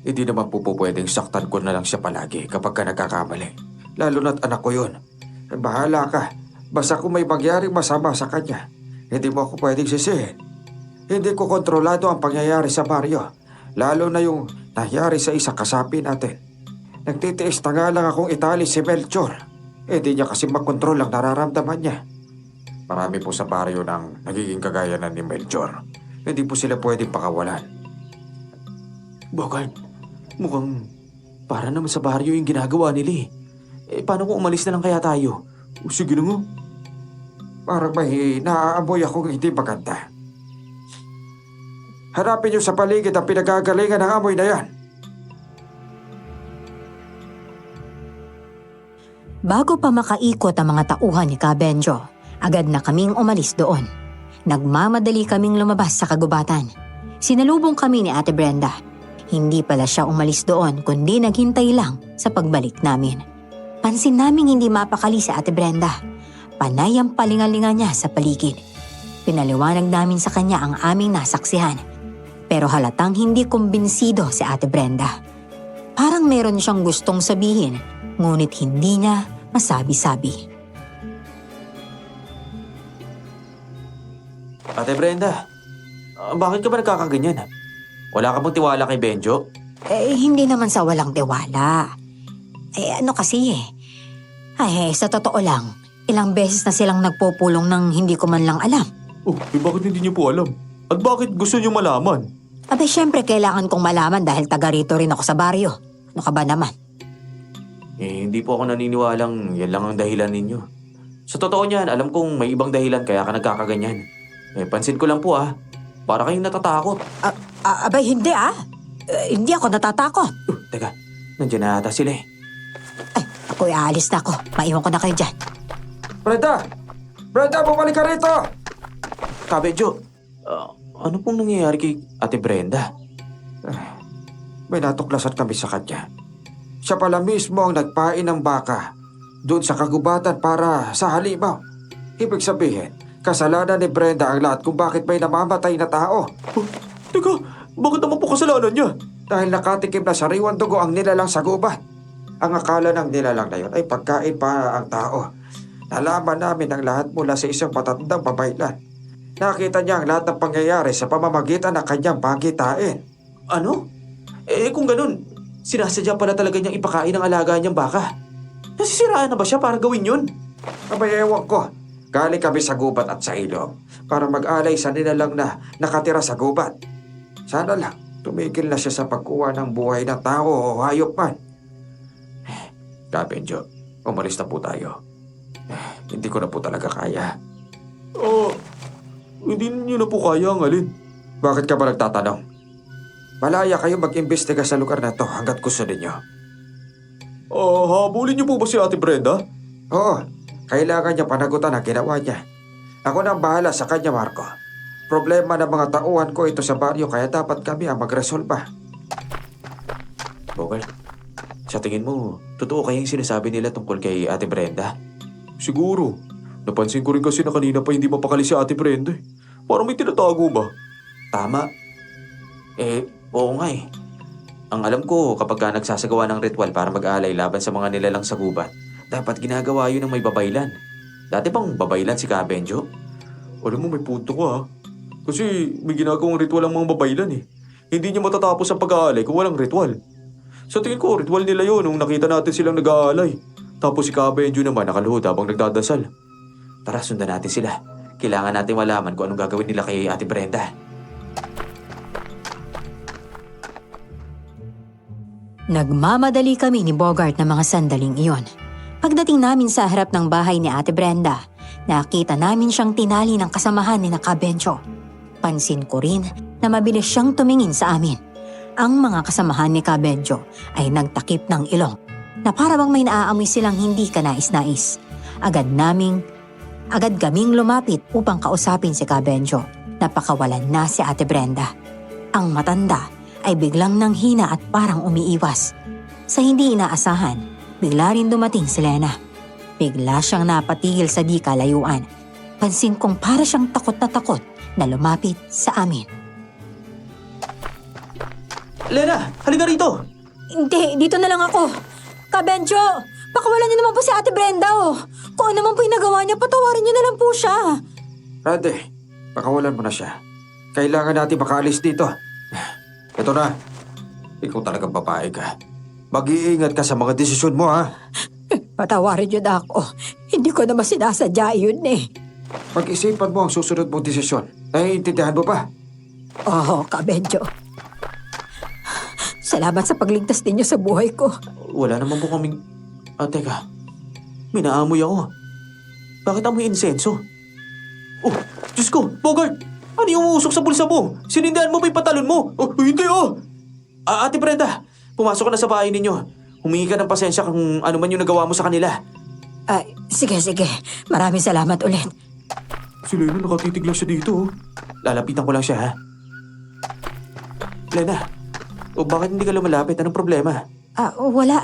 Hindi naman po pwedeng saktan ko na lang siya palagi kapag ka nagkakamali. Lalo na't anak ko yun. Bahala ka. Basta kung may mangyaring masama sa kanya, hindi mo ako pwedeng sisihin. Hindi ko kontrolado ang pangyayari sa baryo. Lalo na yung nangyari sa isang kasapi natin. Nagtitiis na nga lang akong itali si Melchor. Hindi niya kasi makontrol ang nararamdaman niya. Marami po sa baryo ng nagiging kagayanan ni Melchor. Hindi po sila pwedeng pakawalan. Bogart, mukhang para naman sa baryo yung ginagawa nila eh. Paano kung umalis na lang kaya tayo? Sige na nga. Parang may naaamoy akong hindi maganda. Hanapin niyo sa paligid ang pinagagalingan ng amoy na yan. Bago pa makaikot ang mga tauhan ni Kabenjo, agad na kaming umalis doon. Nagmamadali kaming lumabas sa kagubatan. Sinalubong kami ni Ate Brenda. Hindi pala siya umalis doon kundi naghintay lang sa pagbalik namin. Pansin naming hindi mapakali si Ate Brenda. Panay ang palingalinga niya sa paligid. Pinaliwanag namin sa kanya ang aming nasaksihan. Pero halatang hindi kumbinsido si Ate Brenda. Parang meron siyang gustong sabihin, ngunit hindi niya masabi-sabi. Ate Brenda, bakit ka ba nagkakaganyan? Wala ka bang tiwala kay Benjo? Hindi naman sa walang tiwala. Ano kasi sa totoo lang, ilang beses na silang nagpupulong nang hindi ko man lang alam. Bakit hindi niyo po alam? At bakit gusto niyo malaman? Syempre kailangan kong malaman dahil taga rito rin ako sa baryo. Ano ka ba naman? Hindi po ako naniniwalang yan lang ang dahilan ninyo. Sa totoo niyan, alam kong may ibang dahilan kaya ka nagkakaganyan. Pansin ko lang po para kayong natatakot. Hindi hindi ako natatakot. Teka, nandiyan na ata sila eh. Ako'y aalis na ako. Maiwan ko na kayo dyan. Brenda! Brenda, bumalik ka rito! Kabenjo, ano pong nangyayari kay Ate Brenda? May natuklasan kami sa kanya. Siya pala mismo ang nagpain ng baka doon sa kagubatan para sa halimaw. Ibig sabihin, kasalanan ni Brenda ang lahat kung bakit may namamatay na tao. Oh, teka, bakit naman po kasalanan niya? Dahil nakatikim na sariwang dugo ang nilalang sa gubat. Ang akala ng nilalang na yun ay pagkain pa ang tao. Nalaman namin ang lahat mula sa isang matandang babaylan. Nakita niya ang lahat ng pangyayari sa pamamagitan ng kanyang pagitain. Ano? Kung ganun, sinasadya pala talaga niyang ipakain ang alaga niyang baka. Nasisiraan na ba siya para gawin yun? Abay, ewan ko. Galing kami sa gubat at sa ilog para mag-alay sa nilalang na nakatira sa gubat. Sana lang, tumigil na siya sa pagkuha ng buhay ng tao o hayop man. Kabenjo, umalis na po tayo. Hindi ko na po talaga kaya. Hindi niyo na po kaya ang alin. Bakit ka ba nagtatanong? Malaya kayo mag-imbestiga sa lugar na to hanggat gusto ninyo. Habulin niyo po ba si Ate Brenda? Oo, kailangan niya panagutan ang ginawa niya. Ako na ang bahala sa kanya, Marco. Problema ng mga tauhan ko ito sa baryo kaya dapat kami ang magresolba. Bogart, sa tingin mo, totoo kaya yung sinasabi nila tungkol kay Ate Brenda? Siguro. Napansin ko rin kasi na kanina pa hindi mapakali si Ate Brenda. Parang may tinatago ba? Tama. Oo nga eh. Ang alam ko, kapag ka nagsasagawa ng ritual para mag-alay laban sa mga nilalang sa gubat, dapat ginagawa yun ng may babaylan. Dati pang babaylan si Kabenjo. Alam mo, may punto ka ha. Kasi may ginagawang ritual ang mga babaylan eh. Hindi niya matatapos ang pag-aalay kung walang ritual. Sa tingin ko, ritual nila yun nung nakita natin silang nag-aalay. Tapos si Kabenjo naman nakaluhod habang nagdadasal. Tara, sundan natin sila. Kailangan natin malaman kung anong gagawin nila kay Ate Brenda. Nagmamadali kami ni Bogart na mga sandaling iyon. Pagdating namin sa harap ng bahay ni Ate Brenda, nakita namin siyang tinali ng kasamahan ni Kabenjo. Pansin ko rin na mabilis siyang tumingin sa amin. Ang mga kasamahan ni Kabenjo ay nagtakip ng ilong na para bang may naaamoy silang hindi kanais-nais. Agad kaming lumapit upang kausapin si Kabenjo. Napakawalan na si Ate Brenda. Ang matanda ay biglang nanghina at parang umiiwas. Sa hindi inaasahan, bigla rin dumating si Lena. Bigla siyang napatigil sa di kalayuan. Pansin kong para siyang takot na lumapit sa amin. Lena, halika rito! Hindi, dito na lang ako. Kabenjo, pakawalan niyo naman po si Ate Brenda oh. Kung ano naman po yung nagawa niya, patawarin niyo na lang po siya. Rade, pakawalan mo na siya. Kailangan natin makaalis dito. Ito na. Ikaw talagang babae ka. Mag-iingat ka sa mga desisyon mo, ha? Patawarin niyo na ako. Hindi ko naman sinasadya yun eh. Pag-isipan mo ang susunod mong desisyon. Naiintindihan mo ba? Oo, Kabenjo. Salamat sa pagligtas ninyo sa buhay ko. Wala naman po kaming... teka. May naamoy ako. Bakit amoy insenso? Oh, Diyos ko, Bogart! Ano yung uusok sa bulsa mo? Sinindihan mo ba yung patalon mo? Hindi Ate Brenda, pumasok ka na sa bahay ninyo. Humingi ka ng pasensya kung ano man yung nagawa mo sa kanila. Sige. Maraming salamat ulit. Si Lena nakatitig lang siya dito. Lalapitan ko lang siya, ha? Lena, bakit hindi ka lumalapit? Anong problema? Wala.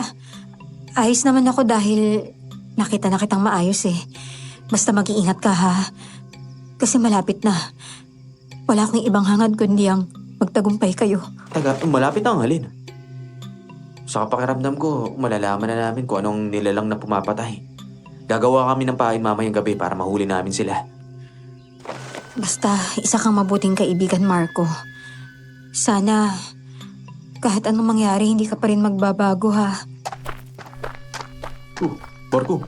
Ayos naman ako dahil nakita na kitang maayos eh. Basta mag-iingat ka ha. Kasi malapit na. Wala akong ibang hangad kundi ang magtagumpay kayo. Taga, malapit na ang halin. Sa pakiramdam ko, malalaman na namin kung anong nilalang na pumapatay. Gagawa kami ng pain mamayang gabi para mahuli namin sila. Basta isa kang mabuting kaibigan, Marco. Sana kahit anong mangyari, hindi ka pa rin magbabago ha. Marco,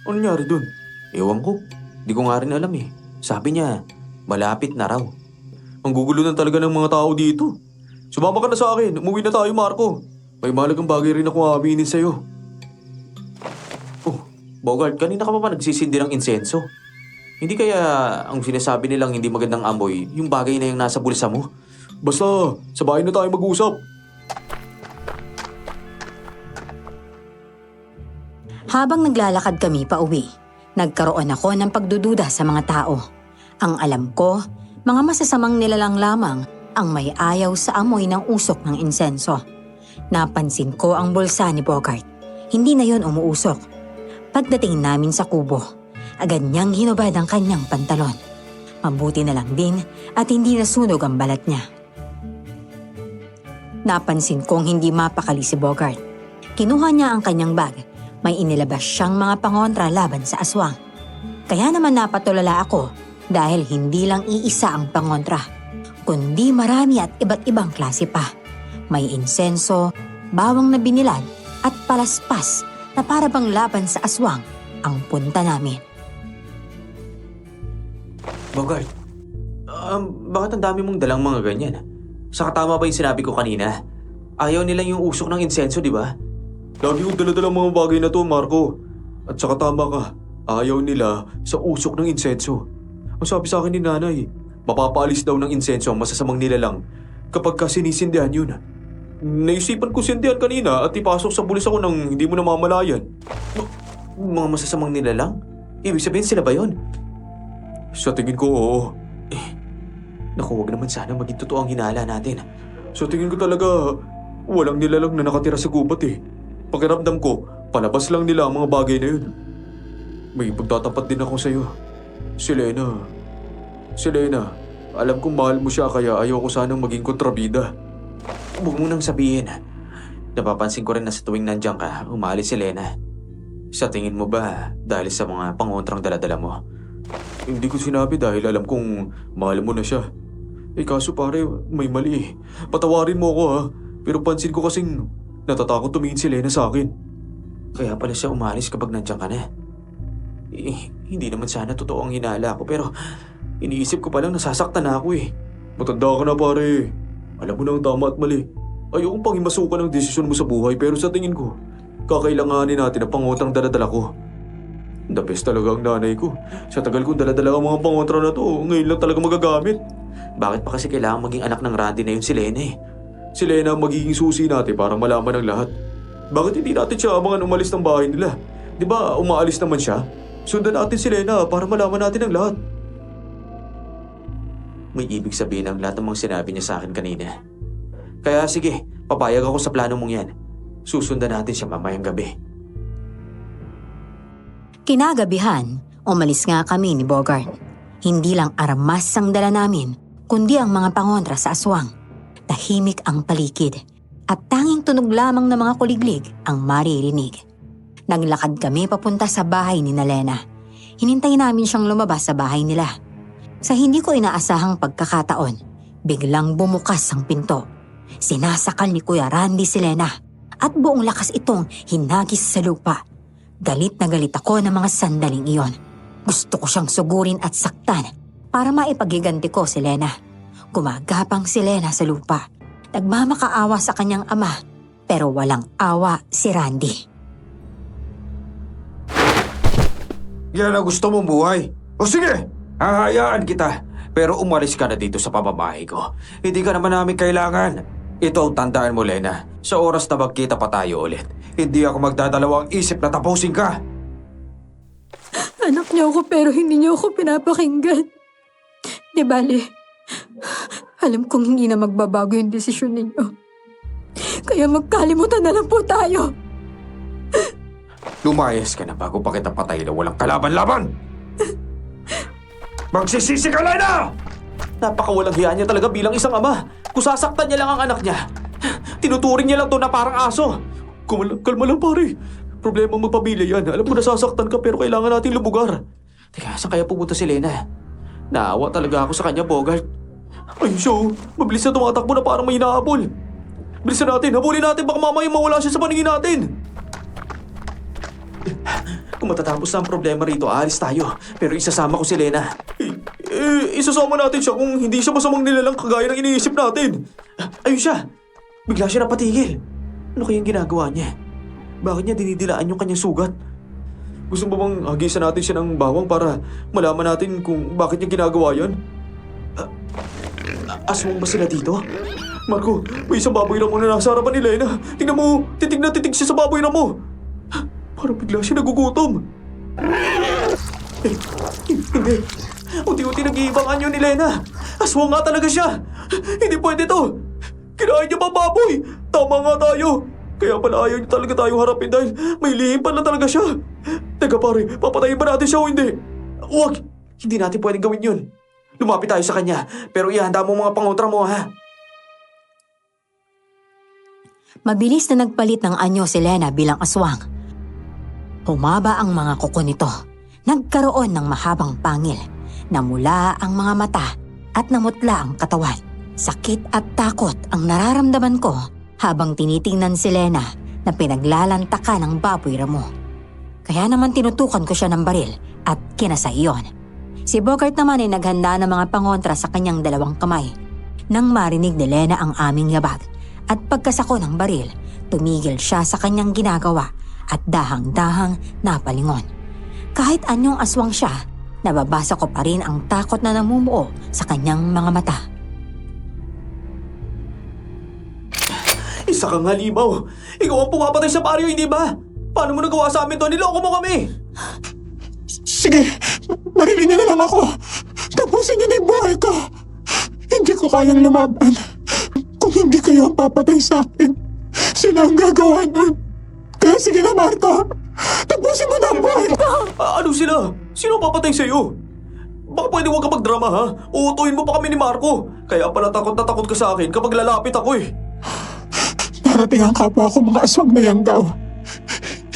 ano nangyari dun? Ewan ko. Di ko nga rin alam eh. Sabi niya, malapit na raw. Ang gugulo na talaga ng mga tao dito. Sumama ka na sa akin. Umuwi na tayo, Marco. May mahalagang bagay rin akong aaminin sa'yo. Bogart, kanina ka pa nagsisindi ng insenso? Hindi kaya ang sinasabi nilang hindi magandang amoy, yung bagay na yung nasa bulsa mo? Basta, sa bahay na tayo mag-usap. Habang naglalakad kami pauwi, nagkaroon ako ng pagdududa sa mga tao. Ang alam ko, mga masasamang nilalang lamang ang may ayaw sa amoy ng usok ng insenso. Napansin ko ang bulsa ni Bogart. Hindi na yon umuusok. Pagdating namin sa kubo, agad niyang hinubad ang kanyang pantalon. Mabuti na lang din at hindi nasunog ang balat niya. Napansin kong hindi mapakali si Bogart. Kinuha niya ang kanyang bag. May inilabas siyang mga pangontra laban sa aswang. Kaya naman napatulala ako dahil hindi lang iisa ang pangontra, kundi marami at iba't ibang klase pa. May insenso, bawang na binilad at palaspas na para bang laban sa aswang ang punta namin. Bogart, bakit ang dami mong dalang mga ganyan? Saka tama ba yung sinabi ko kanina? Ayaw nila yung usok ng insenso, di ba? Lagi kong dala-dala mga bagay na to, Marco. At saka tama ka, ayaw nila sa usok ng insenso. Ang sabi sa akin ni nanay, mapapaalis daw ng insenso ang masasamang nilalang kapag ka sinisindihan yun. Naisipan ko sindihan kanina at ipasok sa bulis ako nang hindi mo namamalayan. Mga masasamang nilalang? Ibig sabihin sila ba yun? Sa tingin ko, oo. Naku, wag naman sana maging totoo ang hinala natin. Sa tingin ko talaga, walang nilalang na nakatira sa gubat eh. Pakiramdam ko, palabas lang nila ang mga bagay na yun. May pagtatapat din ako sa'yo. Si Lena, alam kong mahal mo siya kaya ayaw ko sanang maging kontrabida. Huwag mo nang sabihin. Napapansin ko rin na sa tuwing nandiyan ka, umalis si Lena. Sa tingin mo ba dahil sa mga pangontrang daladala mo? Hindi ko sinabi dahil alam kong mahal mo na siya. Kaso pare, may mali eh. Patawarin mo ako ha. Pero pansin ko kasing natatakot tumingin si Lena sa akin. Kaya pala siya umalis kapag nandiyan ka na. Hindi naman sana totoo ang hinala ko pero iniisip ko palang nasasaktan na ako eh. Matanda ka na pare. Alam mo na ang tama at mali. Ayokong pangimasukan ang desisyon mo sa buhay pero sa tingin ko, kakailanganin natin ang pangotrang daladala ko. The best talaga ang nanay ko. Sa tagal kong daladala ang mga pangontra na to, ngayon lang talaga magagamit. Bakit pa kasi kailangan maging anak ng Randy na yun si Lena eh? Si Lena ang magiging susi natin para malaman ang lahat. Bakit hindi natin siya abangan umalis ng bahay nila? Di ba umaalis naman siya? Sundan natin si Lena para malaman natin ang lahat. May ibig sabihin ang lahat ng mga sinabi niya sa akin kanina. Kaya sige, papayag ako sa plano mong yan. Susundan natin siya mamayang gabi. Kinagabihan, umalis nga kami ni Bogart. Hindi lang armas ang dala namin, kundi ang mga pangontra sa aswang. Tahimik ang paligid at tanging tunog lamang ng mga kuliglig ang maririnig. Naglakad kami papunta sa bahay ni Lena. Hinintay namin siyang lumabas sa bahay nila. Sa hindi ko inaasahang pagkakataon, biglang bumukas ang pinto. Sinasakal ni Kuya Randy si Lena at buong lakas itong hinagis sa lupa. Galit na galit ako ng mga sandaling iyon. Gusto ko siyang sugurin at saktan para maipagiganti ko si Lena. Gumagapang si Lena sa lupa. Nagmamakaawa sa kanyang ama, pero walang awa si Randy. Yan ang gusto mong buhay. O sige, hahayaan kita. Pero umalis ka na dito sa pamamahay ko. Hindi ka naman namin kailangan. Ito ang tandaan mo, Lena. Sa oras na magkita pa tayo ulit, hindi ako magdadalawang isip na tapusin ka. Anak niyo ako pero hindi niyo ako pinapakinggan. Di bale, alam kong hindi na magbabago yung desisyon ninyo. Kaya magkalimutan na lang po tayo. Lumayas ka na bago pa kita patay na walang kalaban-laban. Magsisisi ka, Lena! Napakawalang hiya niya talaga bilang isang ama. Kung sasaktan niya lang ang anak niya, tinuturing niya lang to na parang aso. Kalma lang pare. Problema magpamilya yan. Alam ko nasasaktan ka pero kailangan natin lubugar. Teka, saan kaya pupunta si Lena? Naawa talaga ako sa kanya, Bogart. Ayun siya oh. Mabilis na tumatakbo na parang may hinahabol. Bilisan natin. Habulin natin. Baka mamaya mawala siya sa paningin natin. Kung matatapos na ang problema rito, aalis tayo. Pero isasama ko si Lena. Isasama natin siya kung hindi siya masamang nilalang kagaya ng iniisip natin. Ayun siya! Bigla siya napatigil. Ano kayang ginagawa niya? Bakit niya dinidilaan yung kanyang sugat? Gusto mo bang hagisan natin siya ng bawang para malaman natin kung bakit niya ginagawa yan? Aswang ba sila dito? Marco, may isang baboy ramo na nasa harapan ni Lena. Tingnan mo, titig na titig siya sa baboy ramo. Parang bigla siya nagugutom. Hindi. Unti-unti nag-iibang anyo ni Lena. Aswang nga talaga siya. Hindi pwede to. Kinain niya pa baboy. Tama nga tayo. Kaya pala ayaw niya talaga tayong harapin dahil may lihim pala talaga siya. Teka pare, papatayin ba natin siya o hindi? Huwag! Hindi natin pwedeng gawin yun. Lumapit tayo sa kanya, pero ihanda mo mga pangontra mo, ha? Mabilis na nagpalit ng anyo si Lena bilang aswang. Humaba ang mga kuko nito. Nagkaroon ng mahabang pangil. Namula ang mga mata at namutla ang katawan. Sakit at takot ang nararamdaman ko habang tinitingnan si Lena na pinaglalantaka ng baboy ramo. Kaya naman tinutukan ko siya ng baril at kinasa iyon. Si Bogart naman ay naghanda ng mga pangontra sa kanyang dalawang kamay. Nang marinig ni Lena ang aming yabag at pagkasako ng baril, tumigil siya sa kanyang ginagawa at dahang-dahang napalingon. Kahit anyong aswang siya, nababasa ko pa rin ang takot na namumuo sa kanyang mga mata. Isa kang halimaw. Ikaw ang pumapatay sa baryo, hindi ba? Paano mo nagawa sa amin to? Niloko mo kami! Sige, marilin niyo na lang ako. Tapusin niyo na yung buhay ko. Hindi ko kayang lumaban. Kung hindi kayo ang papatay sa akin, sila ang gagawa nun. Kaya sige na, Marco. Tapusin mo na ang buhay ko. Ano sila? Sino papatay sa'yo? Baka pwede huwag ka magdrama, ha? Uutuin mo pa kami ni Marco. Kaya pala takot na takot ka sa akin kapag lalapit ako eh. Darating ang kapwa ko mga aswang na yanggaw.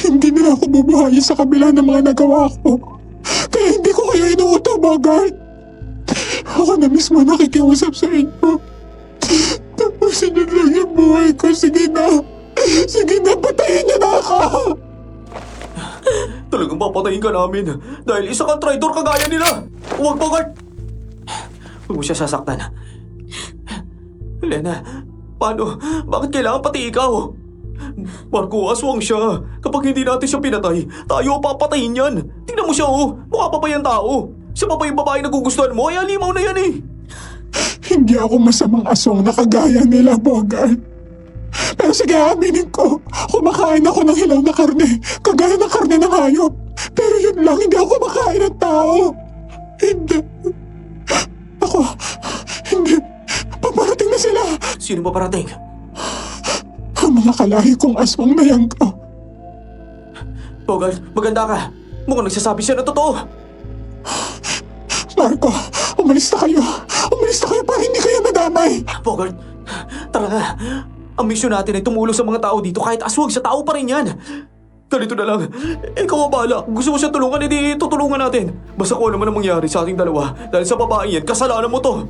Hindi nila ako bubuhayin sa kabila ng mga nagawa ko. Kaya hindi ko kayo inuuto, Bogart. Ako na mismo nakikiusap sa inyo. Tapusin niyo lang yung buhay ko. Sige na. Sige na, patayin niyo na ako. Talagang papatayin ka namin dahil isa kang traitor kagaya nila. Huwag, Bogart! Huwag mo siya sasaktan. Lena, paano? Bakit kailangan pati ikaw? Marco, aswang siya. Kapag hindi natin siya pinatay, tayo ang papatayin yan. Tingnan mo siya, oh. Mukha pa ba yan tao? Siya pa ba yung babae na gugustuhan mo? Ay, alimaw na yan eh. Hindi ako masamang aswang na kagaya nila, Bogart. Pero sige, aminin ko. Kumakain ako ng hilaw na karne. Kagaya ng karne ng hayop. Pero yun lang, hindi ako kumakain ng tao. Hindi. Ako, hindi. Paparating na sila. Sino ba parating? Ang mga kalahi kong aswang na yan ko. Bogart, maganda ka. Mukhang nagsasabi siya na totoo. Marco, umalis na kayo. Umalis na kayo para hindi kayo nadamay. Bogart, tara na. Ang misyon natin ay tumulong sa mga tao dito kahit aswang sa tao pa rin yan. Ganito na lang. Ikaw ang bahala. Kung gusto mo siya tulungan, edi tutulungan natin. Basta kung ano man ang mangyari sa ating dalawa. Dahil sa babae yan, kasalanan mo to.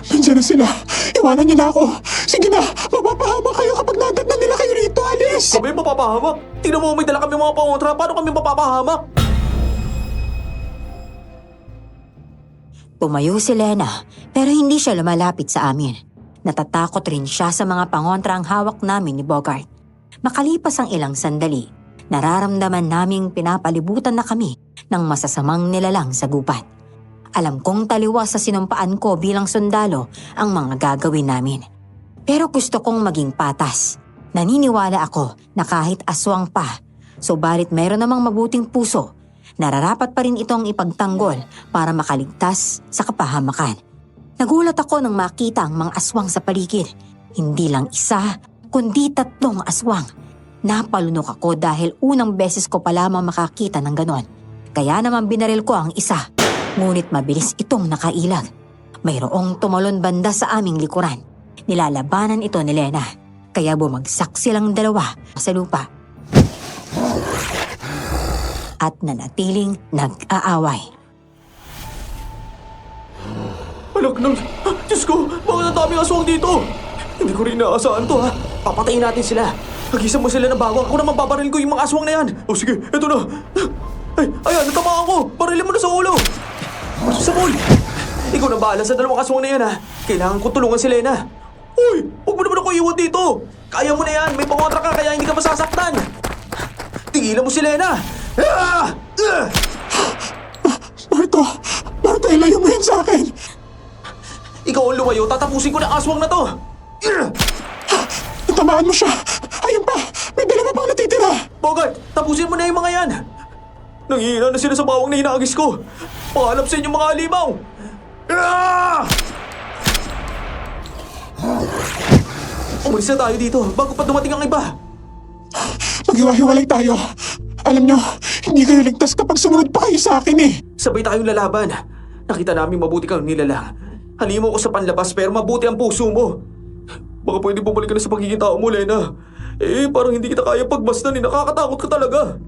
Nandiyan na sila. Iwanan niyo na ako. Sige na, mapapahamak kayo kapag nadatnan nila kayo rito. Alis! Kami mapapahamak. Tingnan mo, may dala kami mga pangontra. Paano kami mapapahamak? Tumayo si Lena pero hindi siya lumalapit sa amin. Natatakot rin siya sa mga pangontra ang hawak namin ni Bogart. Makalipas ang ilang sandali, nararamdaman naming pinapalibutan na kami ng masasamang nilalang sa gubat. Alam kong taliwas sa sinumpaan ko bilang sundalo ang mga gagawin namin. Pero gusto kong maging patas. Naniniwala ako na kahit aswang pa, subalit mayroon namang mabuting puso, nararapat pa rin itong ipagtanggol para makaligtas sa kapahamakan. Nagulat ako nang makita ang mga aswang sa paligid. Hindi lang isa, kundi 3 aswang. Napalunok ako dahil unang beses ko pa lamang makakita ng ganon. Kaya naman binaril ko ang isa. Ngunit mabilis itong nakailag. Mayroong tumalon banda sa aming likuran. Nilalabanan ito ni Lena. Kaya bumagsak silang dalawa sa lupa. At nanatiling nag-aaway. Anak ng... Diyos ko, bakit ang daming aswang dito? Hindi ko rin naasahan to, ha? Papatayin natin sila. Hagisan mo sila ng bawang. Ako naman babaril ko yung mga aswang na yan. O sige, eto na. Ay, ayan, natamaan ko. Barilin mo na sa ulo. Saboy! Ikaw na bahala sa 2 aswang na yan, ha? Kailangan ko tulungan si Lena. Uy, huwag mo naman ako iwan dito. Kaya mo na yan. May pangontra ka kaya hindi ka masasaktan. Tigilan mo si Lena. Ah! Marco, ilayo mo yan sa akin. Ikaw ang lumayo, tatapusin ko na aswang na to. Tamaan mo siya. Ayun pa, may 2 pang natitira. Bogart, tapos Tapusin mo na yung mga yan! Nangihina na sila sa bawang na hinagis ko! Paalam sa inyong mga alimaw! Ah! Umalis na tayo dito bago pa dumating ang iba! Maghiwa-hiwalay tayo. Alam nyo, hindi kayo ligtas kapag sumunod pa kayo sa akin eh. Sabay tayong lalaban. Nakita namin mabuti kang nilalang. Halimo ko sa panlabas pero mabuti ang puso mo. Baka pwede bumalik ka na sa pagiging tao mo, Lena. Parang hindi kita kaya pagbastan eh. Nakakatakot ka talaga.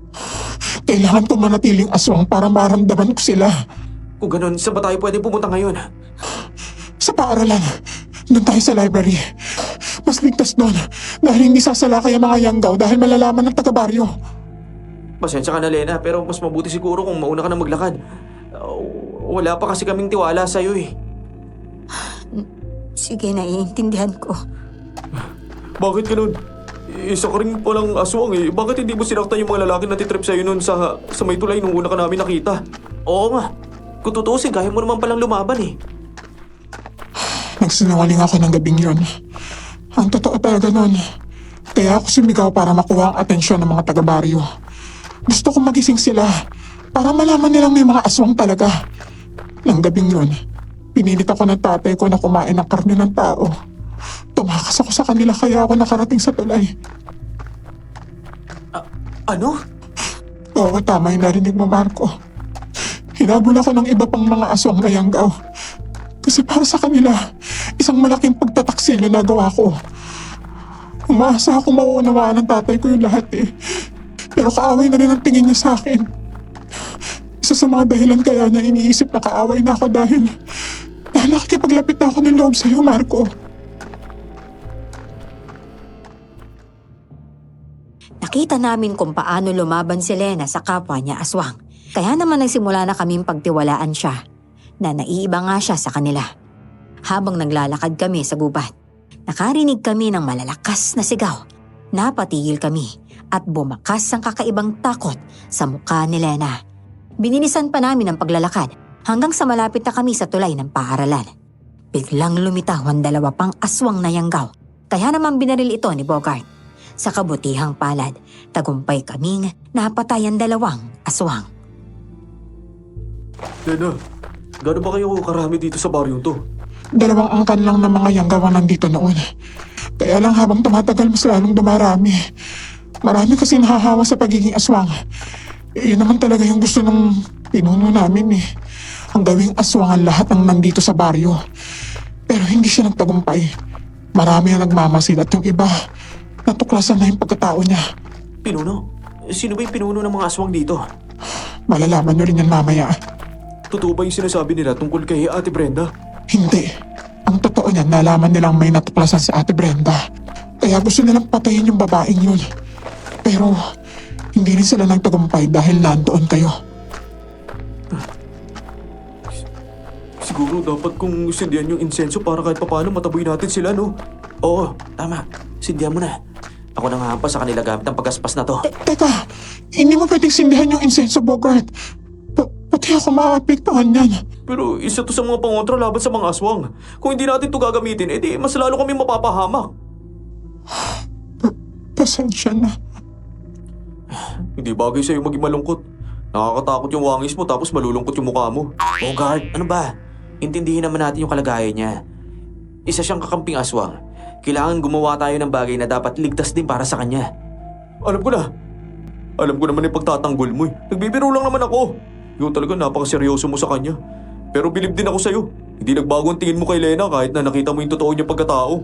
Kailangan ko manatiling aswang para maramdaman ko sila. Kung ganun, saan ba tayo pwede pumunta ngayon? Sa paaralan, doon tayo sa library. Mas ligtas doon dahil hindi sasalakay ang mga yanggaw dahil malalaman ng taga-baryo. Pasensya ka na, Lena, pero mas mabuti siguro kung mauna ka na maglakad. Wala pa kasi kaming tiwala sa'yo eh. Sige, naiintindihan ko. Bakit ganun? Isa ka rin palang aswang eh. Bakit hindi mo sinaktan yung mga lalaki na titrip sa'yo nun sa may tulay nung una ka namin nakita? Oo nga. Kung tutuusin, kaya mo naman palang lumaban eh. Nagsinungaling ako ng gabing yon. Ang totoo talaga nun. Kaya ako sumigaw para makuha ang atensyon ng mga taga-baryo. Gusto kong magising sila para malaman nilang may mga aswang talaga. Nang gabing yun, pinilit ako ng tatay ko na kumain ng karne ng tao. Tumakas ako sa kanila kaya ako nakarating sa tulay. Ano? Oo, tama yung narinig mo, Marco. Hinabol ako ng iba pang mga aswang na yanggaw. Kasi para sa kanila, isang malaking pagtataksil na nagawa ko. Umaasa akong mauunawaan ng tatay ko yung lahat eh. Pero kaaway na rin ang tingin niya sa akin. Isa sa mga dahilan kaya niya iniisip na kaaway na ako dahil nakikipaglapit na ako ng loob sa'yo, Marco. Nakita namin kung paano lumaban si Lena sa kapwa niya aswang. Kaya naman nagsimula na kaming pagtiwalaan siya, na naiiba nga siya sa kanila. Habang naglalakad kami sa gubat, nakarinig kami ng malalakas na sigaw. Napatigil kami at bumakas ang kakaibang takot sa mukha ni Lena. Bininisan pa namin ang paglalakad hanggang sa malapit na kami sa tulay ng paaralan. Biglang lumitaw ang dalawa pang aswang na yanggaw. Kaya naman binaril ito ni Bogart. Sa kabutihang palad, tagumpay kaming napatay ang dalawang aswang. Lena, gaano ba kayo karami dito sa baryong to? 2 angkan lang ng mga yanggaw ang nandito noon. Kaya lang habang tumatagal mas lalong dumarami. Marami kasi nahahawa sa pagiging aswang. Yun naman talaga yung gusto ng pinuno namin eh. Ang gawing aswang ang lahat ng nandito sa baryo. Pero hindi siya nagtagumpay. Marami ang nagmamasid at yung iba, natuklasan na yung pagkatao niya. Pinuno? Sino ba yung pinuno ng mga aswang dito? Malalaman nyo rin yan mamaya. Totoo ba yung sinasabi nila tungkol kay Ate Brenda? Hindi. Ang totoo niyan, nalaman nilang may natuklasan si Ate Brenda. Kaya gusto nilang patayin yung babaeng yun. Pero hindi rin sila nagtagumpay dahil nandoon kayo. Siguro dapat kung sindihan yung insenso para kahit papaano mataboy natin sila, no? Oo, tama. Sindihan mo na. Ako nangahampas sa kanila gamit ang pagkaspas na to. Teka, hindi mo pwedeng sindihan yung insenso, Bogart. Pati ako maapektuhan yan. Pero isa to sa mga pangontra laban sa mga aswang. Kung hindi natin to gagamitin, edi mas lalo kami mapapahamak. Pasensya na. Hindi bagay sa'yo maging malungkot. Nakakatakot yung wangis mo tapos malulungkot yung mukha mo. Bogart, ano ba? Intindihin naman natin yung kalagayan niya. Isa siyang kakamping aswang. Kailangan gumawa tayo ng bagay na dapat ligtas din para sa kanya. Alam ko na. Alam ko naman yung pagtatanggol mo eh. Nagbibiro lang naman ako. Yung talaga napakaseryoso mo sa kanya. Pero bilib din ako sa'yo. Hindi nagbago ang tingin mo kay Lena kahit na nakita mo yung totoo niyang pagkatao.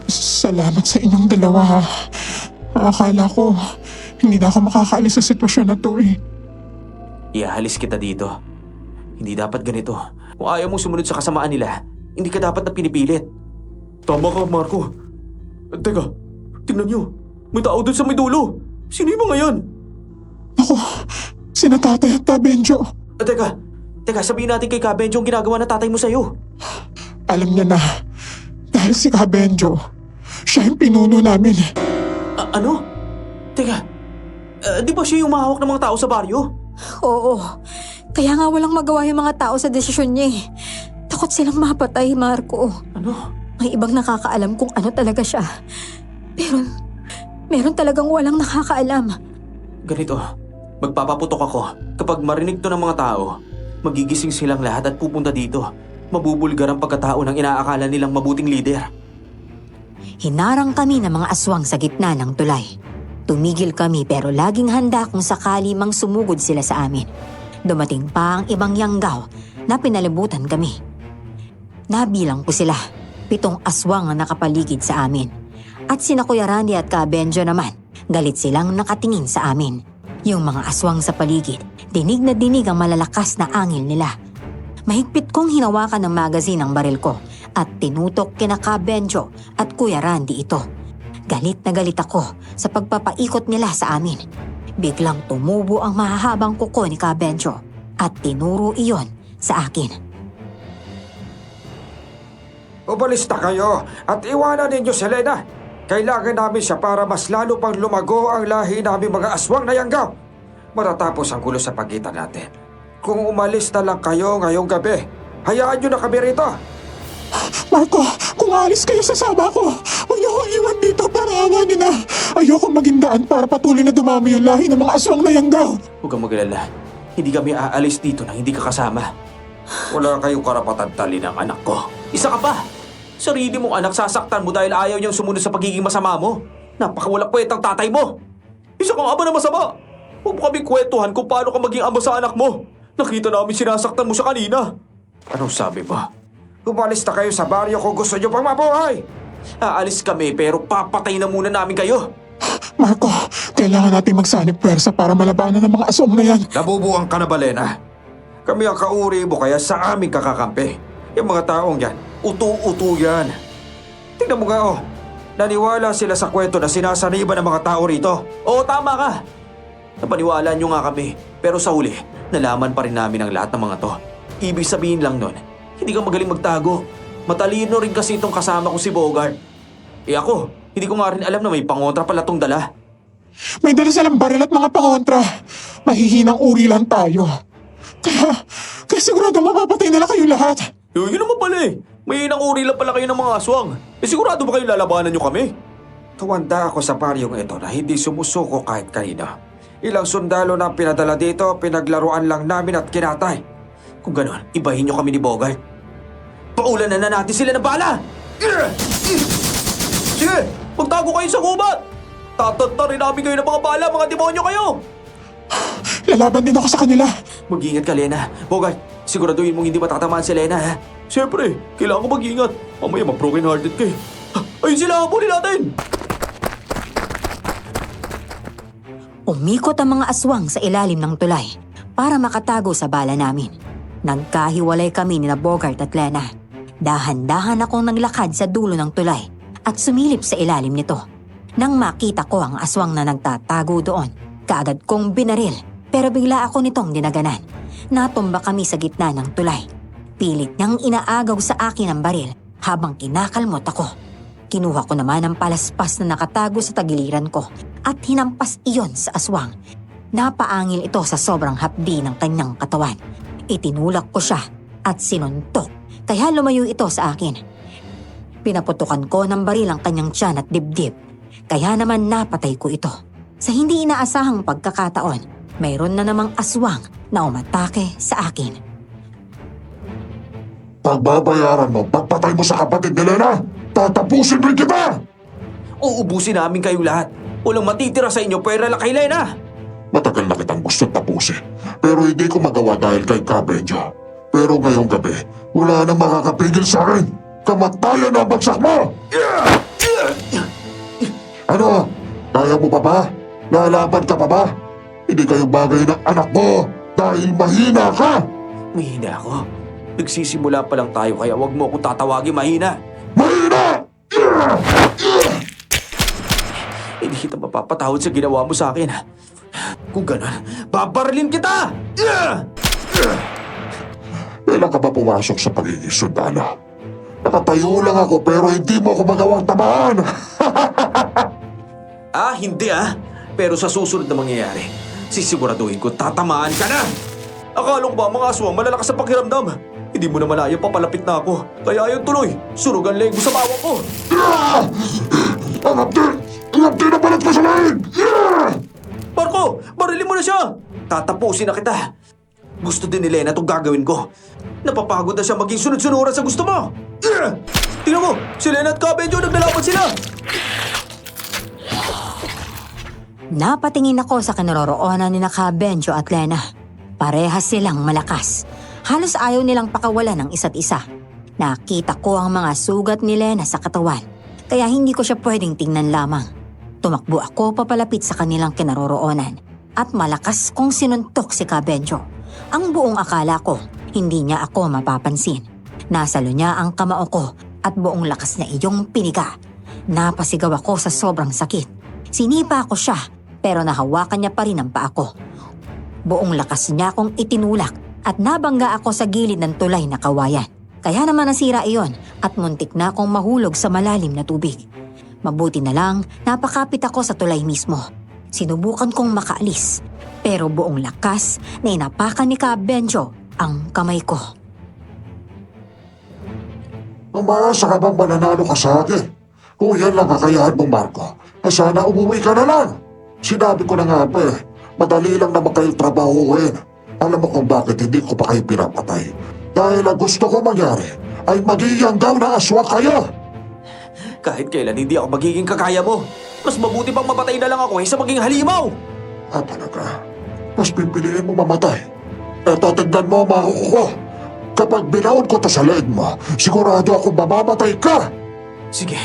Salamat sa inyong dalawa ha. Akala ko hindi na ako makakaalis sa sitwasyon na to eh. Iahalis kita dito. Hindi dapat ganito. Kung ayaw mong sumunod sa kasamaan nila, hindi ka dapat na pinipilit. Tama ka, Marco. Teka, tingnan niyo. May tao dun sa may dulo. Sino yung mga yan? Ako, sina tatay at Benjo. Teka, sabihin natin kay Kabenjo ang ginagawa ng tatay mo sa'yo. Alam niya na, dahil si Benjo, siya yung pinuno namin. Ano? Teka, di ba siya yung mahawak ng mga tao sa baryo? Oo, kaya nga walang magawa yung mga tao sa desisyon niya eh. Takot silang mapatay, Marco. Ano? May ibang nakakaalam kung ano talaga siya. Meron talagang walang nakakaalam. Ganito, magpapaputok ako. Kapag marinig to ng mga tao, magigising silang lahat at pupunta dito. Mabubulgar ang pagkatao ng inaakala nilang mabuting lider. Hinarang kami ng mga aswang sa gitna ng tulay. Tumigil kami pero laging handa kung sakali mang sumugod sila sa amin. Dumating pa ang ibang yanggaw na pinalibutan kami. Nabilang ko sila. 7 aswang ang nakapaligid sa amin. At sina Kuya Randy at Ka Benjo naman, galit silang nakatingin sa amin. Yung mga aswang sa paligid, dinig na dinig ang malalakas na angil nila. Mahigpit kong hinawakan ng magazine ang baril ko at tinutok kina Ka Benjo at Kuya Randy ito. Galit na galit ako sa pagpapaikot nila sa amin. Biglang tumubo ang mahahabang kuko ni Ka Benjo at tinuro iyon sa akin. Umalis na kayo at iwanan ninyo si Lena. Kailangan namin siya para mas lalo pang lumago ang lahi namin mga aswang na yanggaw. Matatapos ang gulo sa pagitan natin. Kung umalis na lang kayo ngayong gabi, hayaan nyo na kami rito. Marco, kung aalis kayo sasama ko. Huwag niyo akong iwan dito para awanin na. Ayoko maging daan para patuloy na dumami yung lahi ng mga aswang na yanggaw. Huwag kang magalala. Hindi kami aalis dito nang hindi ka kasama. Wala kayong karapatan tali ng anak ko. Isa ka pa! Sarili mong anak sasaktan mo dahil ayaw niyang sumunod sa pagiging masama mo. Napakawalang kwentang tatay mo. Isa kang ama na masama. Huwag mo kaming kwentuhan kung paano ka maging ama sa anak mo. Nakita namin sinasaktan mo siya kanina. Anong sabi mo? Umalis na kayo sa baryo kung gusto nyo pang mabuhay. Aalis kami pero papatay na muna namin kayo. Marco, kailangan natin magsanib pwersa para malabanan ng mga aswang na yan. Nabubuang ka na ba, Lena? Kami ang kauri mo kaya sa aming kakakampi. Yung mga taong yan, utu-utu yan. Tingnan mo nga naniwala sila sa kwento na sinasaniban ng mga tao rito. Oo, tama ka. Napaniwala niyo nga kami. Pero sa huli, nalaman pa rin namin ang lahat ng mga to. Ibig sabihin lang nun, hindi ka magaling magtago. Matalino rin kasi itong kasama ko si Bogart. Ako, hindi ko nga rin alam na may pangontra pala tong dala. May dala silang baril at mga pangontra. Mahihinang uri lang tayo. Kaya sigurado mapapatay nila kayo lahat. Yun naman pala eh. May inang uri lang pala kayo ng mga aswang. Sigurado ba kayo lalabanan nyo kami? Tuwanda ako sa baryong ito na hindi sumusuko kahit kanino. Ilang sundalo na pinadala dito, pinaglaruan lang namin at kinatay. Kung gano'n, ibahin niyo kami ni Bogart. Paulan na natin sila ng bala! Sige, magtago kayo sa gubat! Tatantarin namin kayo ng mga bala, mga demonyo kayo! Lalaban din ako sa kanila. Mag-ingat ka, Lena. Bogart, siguraduhin mong hindi matatamaan si Lena, ha? Siyempre, kailangan ko mag-ingat. Mamaya mag-broken hearted ka eh. Ayun sila, habulin natin! Umikot ang mga aswang sa ilalim ng tulay para makatago sa bala namin. Nagkahiwalay kami ni na Bogart at Lena. Dahan-dahan akong naglakad sa dulo ng tulay at sumilip sa ilalim nito. Nang makita ko ang aswang na nagtatago doon, kaagad kong binaril pero bigla ako nitong dinaganan. Natumba kami sa gitna ng tulay. Pilit niyang inaagaw sa akin ang baril habang kinakalmot ako. Kinuha ko naman ang palaspas na nakatago sa tagiliran ko at hinampas iyon sa aswang. Napaangil ito sa sobrang hapdi ng kanyang katawan. Itinulak ko siya at sinuntok kaya lumayo ito sa akin. Pinaputukan ko ng baril ang kanyang tiyan at dibdib kaya naman napatay ko ito. Sa hindi inaasahang pagkakataon, mayroon na namang aswang na umatake sa akin. Pagbabayaran mo, pagpatay mo sa kapatid ni Lena, tatapusin rin kita! Uubusin namin kayong lahat. Walang matitira sa inyo pera lang kay Lena. Matagal na kitang gusto tapusin, pero hindi ko magawa dahil kay Cabenjo. Pero ngayong gabi, wala nang makakapigil sa akin. Kamatayan ang bagsak mo! Ano? Kaya mo pa ba? Lalaban ka pa ba? Hindi kayo bagay ng anak mo dahil mahina ka! Mahina ako. Nagsisimula pa lang tayo kaya wag mo akong tatawagin mahina. Mahina! Hindi kita mapapatawad sa ginawa mo sa akin. Kung gano'n, babarilin kita! Kailan ka ba pumasok sa pagiging sundalo? Nakatayo lang ako pero hindi mo ako magawang tamaan! Hindi Pero sa susunod na mangyayari, sisiguraduhin ko tatamaan ka na! Akala ko ba mga aswang malalakas sa pakiramdam? Hindi mo na malaya papalapit na ako. Kaya ayun tuloy, surugan lego sa bawang ko. Ang abdi! Kaya pinapalat ko sa lain! Marco! Barilin mo na siya! Tatapusin na kita. Gusto din ni Lena itong gagawin ko. Napapagod na siya maging sunod-sunuran sa gusto mo. Tingnan mo, si Lena at Cabenjo naglalaban sila. Napatingin ako sa kinaroroonan ni Cabenjo at Lena. Parehas silang malakas. Halos ayaw nilang pakawalan ng isa't isa. Nakita ko ang mga sugat ni Lena sa katawan, kaya hindi ko siya pwedeng tingnan lamang. Tumakbo ako papalapit sa kanilang kinaroroonan at malakas kong sinuntok si Cabenjo. Ang buong akala ko, hindi niya ako mapapansin. Nasalo niya ang kamao ko at buong lakas niya iyong piniga. Napasigaw ako sa sobrang sakit. Sinipa ko siya pero nahawakan niya pa rin ang paa ko. Buong lakas niya akong itinulak at nabangga ako sa gilid ng tulay na kawayan. Kaya naman nasira iyon at muntik na akong mahulog sa malalim na tubig. Mabuti na lang napakapit ako sa tulay mismo. Sinubukan kong makaalis pero buong lakas na inapakan ni Cabenjo ang kamay ko. Umaasa ka bang mananalo ka sa akin? Kung yan lang kakayahan mo, Marco, sana umuwi ka na lang. Sinabi ko na nga ba madali lang naman kayo trabahuin. Alam mo kung bakit hindi ko pa kayo pinapatay. Dahil ang gusto ko mangyari ay magiyanggaw na aswa kayo. Kahit kailan hindi ako magiging kakaya mo. Mas mabuti pang mapatay na lang ako kaysa maging halimaw. Talaga, mas pipiliin mo mamatay. Eto, tignan mo ang makuko ko. Kapag binaon ko to sa leeg mo, sigurado ako mamamatay ka. Sige,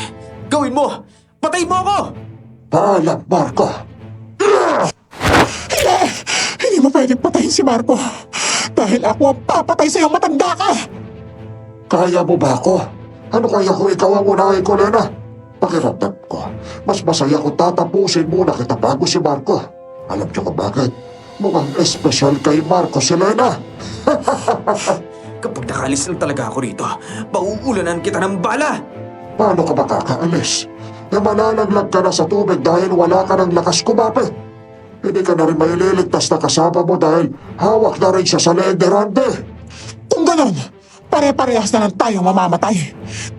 gawin mo. Patayin mo ako. Paalam, Marco. Hindi mo pwedeng patayin si Marco. Dahil ako ang papatay sa'yo, matanda ka! Kaya mo ba ako? Ano kaya kung ikaw ang unahin ko, Lena? Pakiramdam ko, mas masaya kung tatapusin muna kita bago si Marco. Alam niyo kung bakit? Mukhang espesyal kay Marco si Lena. Kapag nakalis lang talaga ako rito, mauulanan kita ng bala. Paano ka makakaalis? Na malalaglag ka na sa tubig dahil wala ka ng lakas kumapit. Hindi ka na rin maililigtas na kasama mo dahil hawak na rin siya sa leeg ni Randy. Kung ganon, pare-parehas na lang tayo mamamatay.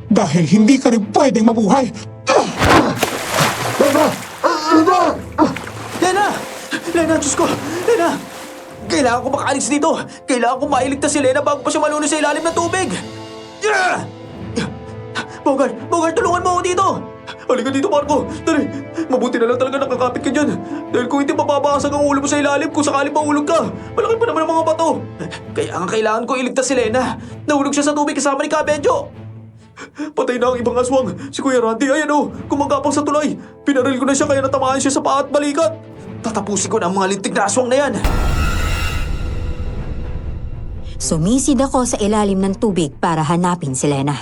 Dahil hindi ka rin pwedeng mabuhay. Lena! Lena! Lena! Lena, Diyos ko! Lena! Kailangan ko makaalis dito! Kailangan ko mailigtas si Lena bago pa siya malunod sa ilalim ng tubig! Bogart! Bogart, tulungan mo ako dito! Halika dito, Marco! Dali! Mabuti na lang talaga nakakapit ka dyan. Dahil kung hindi mababasag ang ulo mo sa ilalim kung sakaling mahulog ka. Malaki pa naman ang mga bato. Kaya ang kailangan ko iligtas si Lena. Nahulog siya sa tubig kasama ni Cabenjo. Patay na ang ibang aswang. Si Kuya Randy, ayan o, gumagapang sa tulay. Pinaril ko na siya kaya natamaan siya sa paa at balikat. Tatapusin ko na ang mga lintik na aswang na yan. Sumisid ako sa ilalim ng tubig para hanapin si Lena.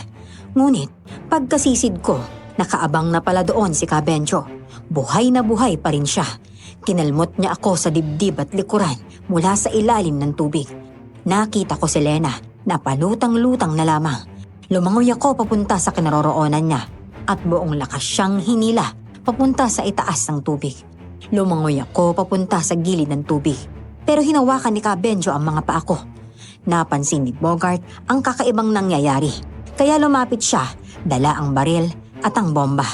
Ngunit, pagkasisid ko, nakaabang na pala doon si Cabenjo. Buhay na buhay pa rin siya. Kinalmot niya ako sa dibdib at likuran mula sa ilalim ng tubig. Nakita ko si Lena na palutang-lutang na lamang. Lumangoy ako papunta sa kinaroroonan niya at buong lakas siyang hinila papunta sa itaas ng tubig. Lumangoy ako papunta sa gilid ng tubig pero hinawakan ni Cabenjo ang mga paa ko. Napansin ni Bogart ang kakaibang nangyayari kaya lumapit siya, dala ang baril at ang bomba.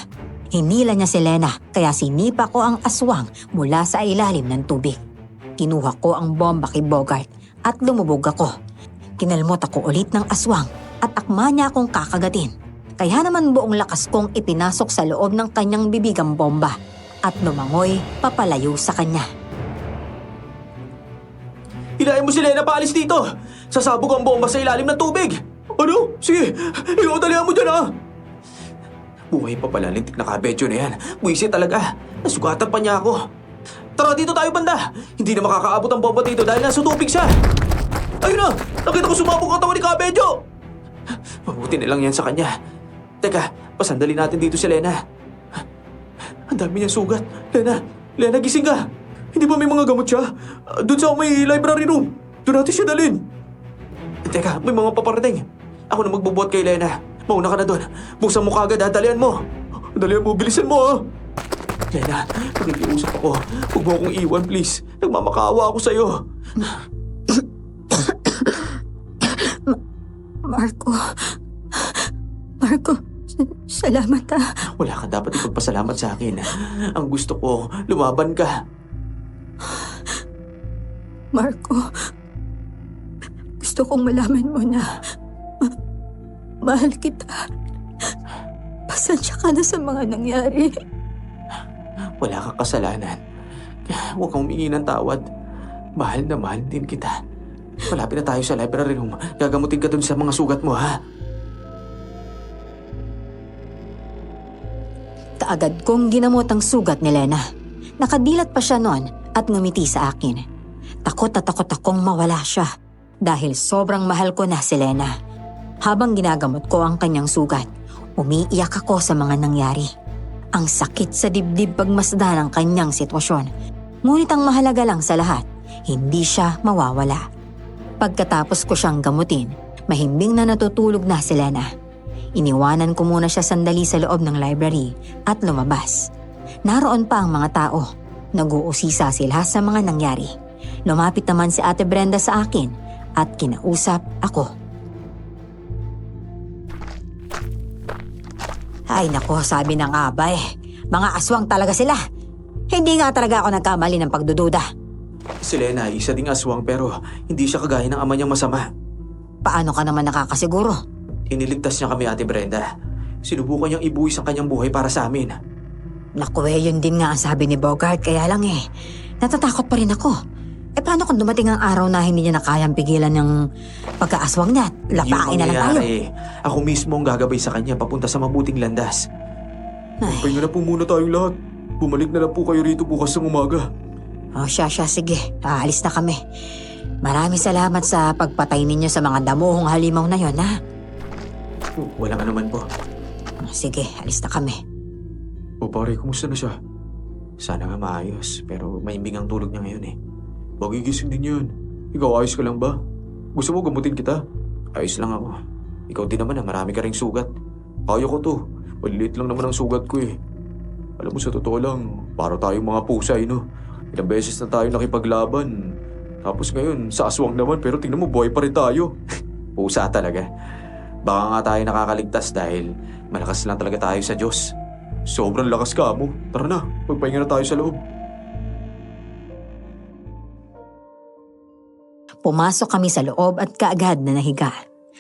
Hinila niya si Lena kaya sinipa ko ang aswang mula sa ilalim ng tubig. Kinuha ko ang bomba kay Bogart at lumubog ako. Kinalmot ako ulit ng aswang at akma niya akong kakagatin. Kaya naman buong lakas kong ipinasok sa loob ng kanyang bibig ang bomba at lumangoy papalayo sa kanya. Hilahin mo si Lena paalis dito. Sasabog ang bomba sa ilalim ng tubig. Ano? Sige, ikaw dalihan mo dyan ha. Buhay pa pala lintik na Cabenjo na yan. Buwisit talaga. Nasugatan pa niya ako. Tara dito tayo banda. Hindi na makakaabot ang bomba dito dahil nasa tubig siya. Ayun na! Nakita ko sumabog ang tawa ni Cabenjo! Mabuti na lang yan sa kanya. Teka, pasandali natin dito si Lena. Ang dami niya sugat. Lena, gising ka. Hindi ba may mga gamot siya? Doon sa may library room. Doon natin siya dalhin. Teka, may mga paparating. Ako na magbubuhat kay Lena. Mauna ka na doon. Buksan mo kagad ha, dalihan mo. Dalihan mo, bilisan mo ha. Lena, nakikiusap ako. Huwag mo akong iwan, please. Nagmamakaawa ako sa'yo. Marco, Salamat Wala ka dapat ipagpasalamat sa akin. Ang gusto ko, lumaban ka. Marco. Gusto kong malaman mo na mahal kita. Pasensya ka na sa mga nangyari. Wala kang kasalanan. Huwag kang humingi ng tawad. Mahal na mahal din kita. Malapit na tayo sa library room. Gagamutin ka dun sa mga sugat mo, ha? Kaagad kong ginamot ang sugat ni Lena. Nakadilat pa siya noon at ngumiti sa akin. Takot na takot akong mawala siya dahil sobrang mahal ko na si Lena. Habang ginagamot ko ang kanyang sugat, umiiyak ako sa mga nangyari. Ang sakit sa dibdib pagmasdan ang kanyang sitwasyon. Ngunit ang mahalaga lang sa lahat, hindi siya mawawala. Pagkatapos ko siyang gamutin, mahimbing na natutulog na si Lena. Iniwanan ko muna siya sandali sa loob ng library at lumabas. Naroon pa ang mga tao. Nag-uusisa sila sa mga nangyari. Lumapit naman si Ate Brenda sa akin at kinausap ako. Ay nako, sabi ng abay. Mga aswang talaga sila. Hindi nga talaga ako nagkamali ng pagdududa. Si Lena ay isa ding aswang pero hindi siya kagaya ng ama niyang masama. Paano ka naman nakakasiguro? Iniligtas niya kami, Ate Brenda. Sinubukan niyang ibuwis ang kanyang buhay para sa amin. Naku yun din nga ang sabi ni Bogart. Kaya lang natatakot pa rin ako. Paano kung dumating ang araw na hindi niya na kayang pigilan ng pagkaaswang niya at lapain na lang tayo? Ako mismo ang gagabay sa kanya papunta sa mabuting landas. Pahinga na po muna tayong lahat. Bumalik na lang po kayo rito bukas ng umaga. Siya, sige. Aalis na kami. Maraming salamat sa pagpatay ninyo sa mga damuhong halimaw na yon, ha? Walang anuman po. Sige, alis na kami. O pare, kumusta na siya? Sana nga maayos, pero maimbing ang tulog niya ngayon. Magigising din yan. Ikaw, ayos ka lang ba? Gusto mo gamutin kita? Ayos lang ako. Ikaw din naman marami ka ring sugat. Kaya ko to. Maliliit lang naman ang sugat ko Alam mo, sa totoo lang, para tayong mga pusay, no? Ilang beses na tayo nakipaglaban. Tapos ngayon, sa aswang naman, pero tingnan mo, buhay pa rin tayo. Pusa talaga. Baka nga tayo nakakaligtas dahil malakas lang talaga tayo sa Diyos. Sobrang lakas ka mo. Tara na, magpahinga na tayo sa loob. Pumasok kami sa loob at kaagad na nahiga.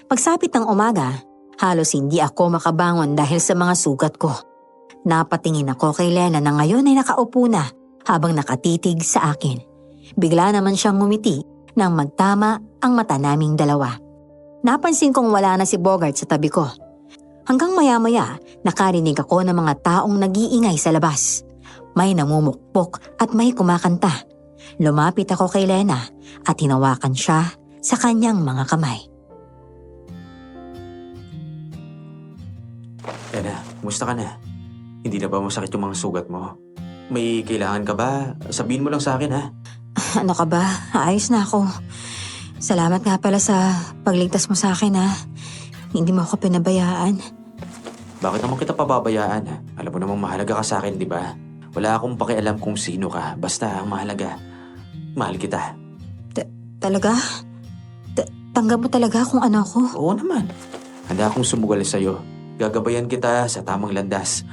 Pagsapit ng umaga, halos hindi ako makabangon dahil sa mga sugat ko. Napatingin ako kay Lena na ngayon ay nakaupo na habang nakatitig sa akin. Bigla naman siyang ngumiti nang magtama ang mata naming dalawa. Napansin kong wala na si Bogart sa tabi ko. Hanggang maya-maya, nakarinig ako ng mga taong nag-iingay sa labas. May namumukpok at may kumakanta. Lumapit ako kay Lena at hinawakan siya sa kanyang mga kamay. Lena, kumusta ka na? Hindi na ba masakit yung mga sugat mo? May kailangan ka ba? Sabihin mo lang sa akin, ha? Ano ka ba? Ayos na ako. Salamat nga pala sa pagligtas mo sa akin, ha. Hindi mo ako pinabayaan. Bakit naman kita pababayaan, ha? Alam mo namang mahalaga ka sa akin, di ba? Wala akong pakialam kung sino ka. Basta ang mahalaga, mahal kita. Talaga? Tanggap mo talaga kung ano ako? Oo naman. Handa akong sumugal sa'yo. Gagabayan kita sa tamang landas.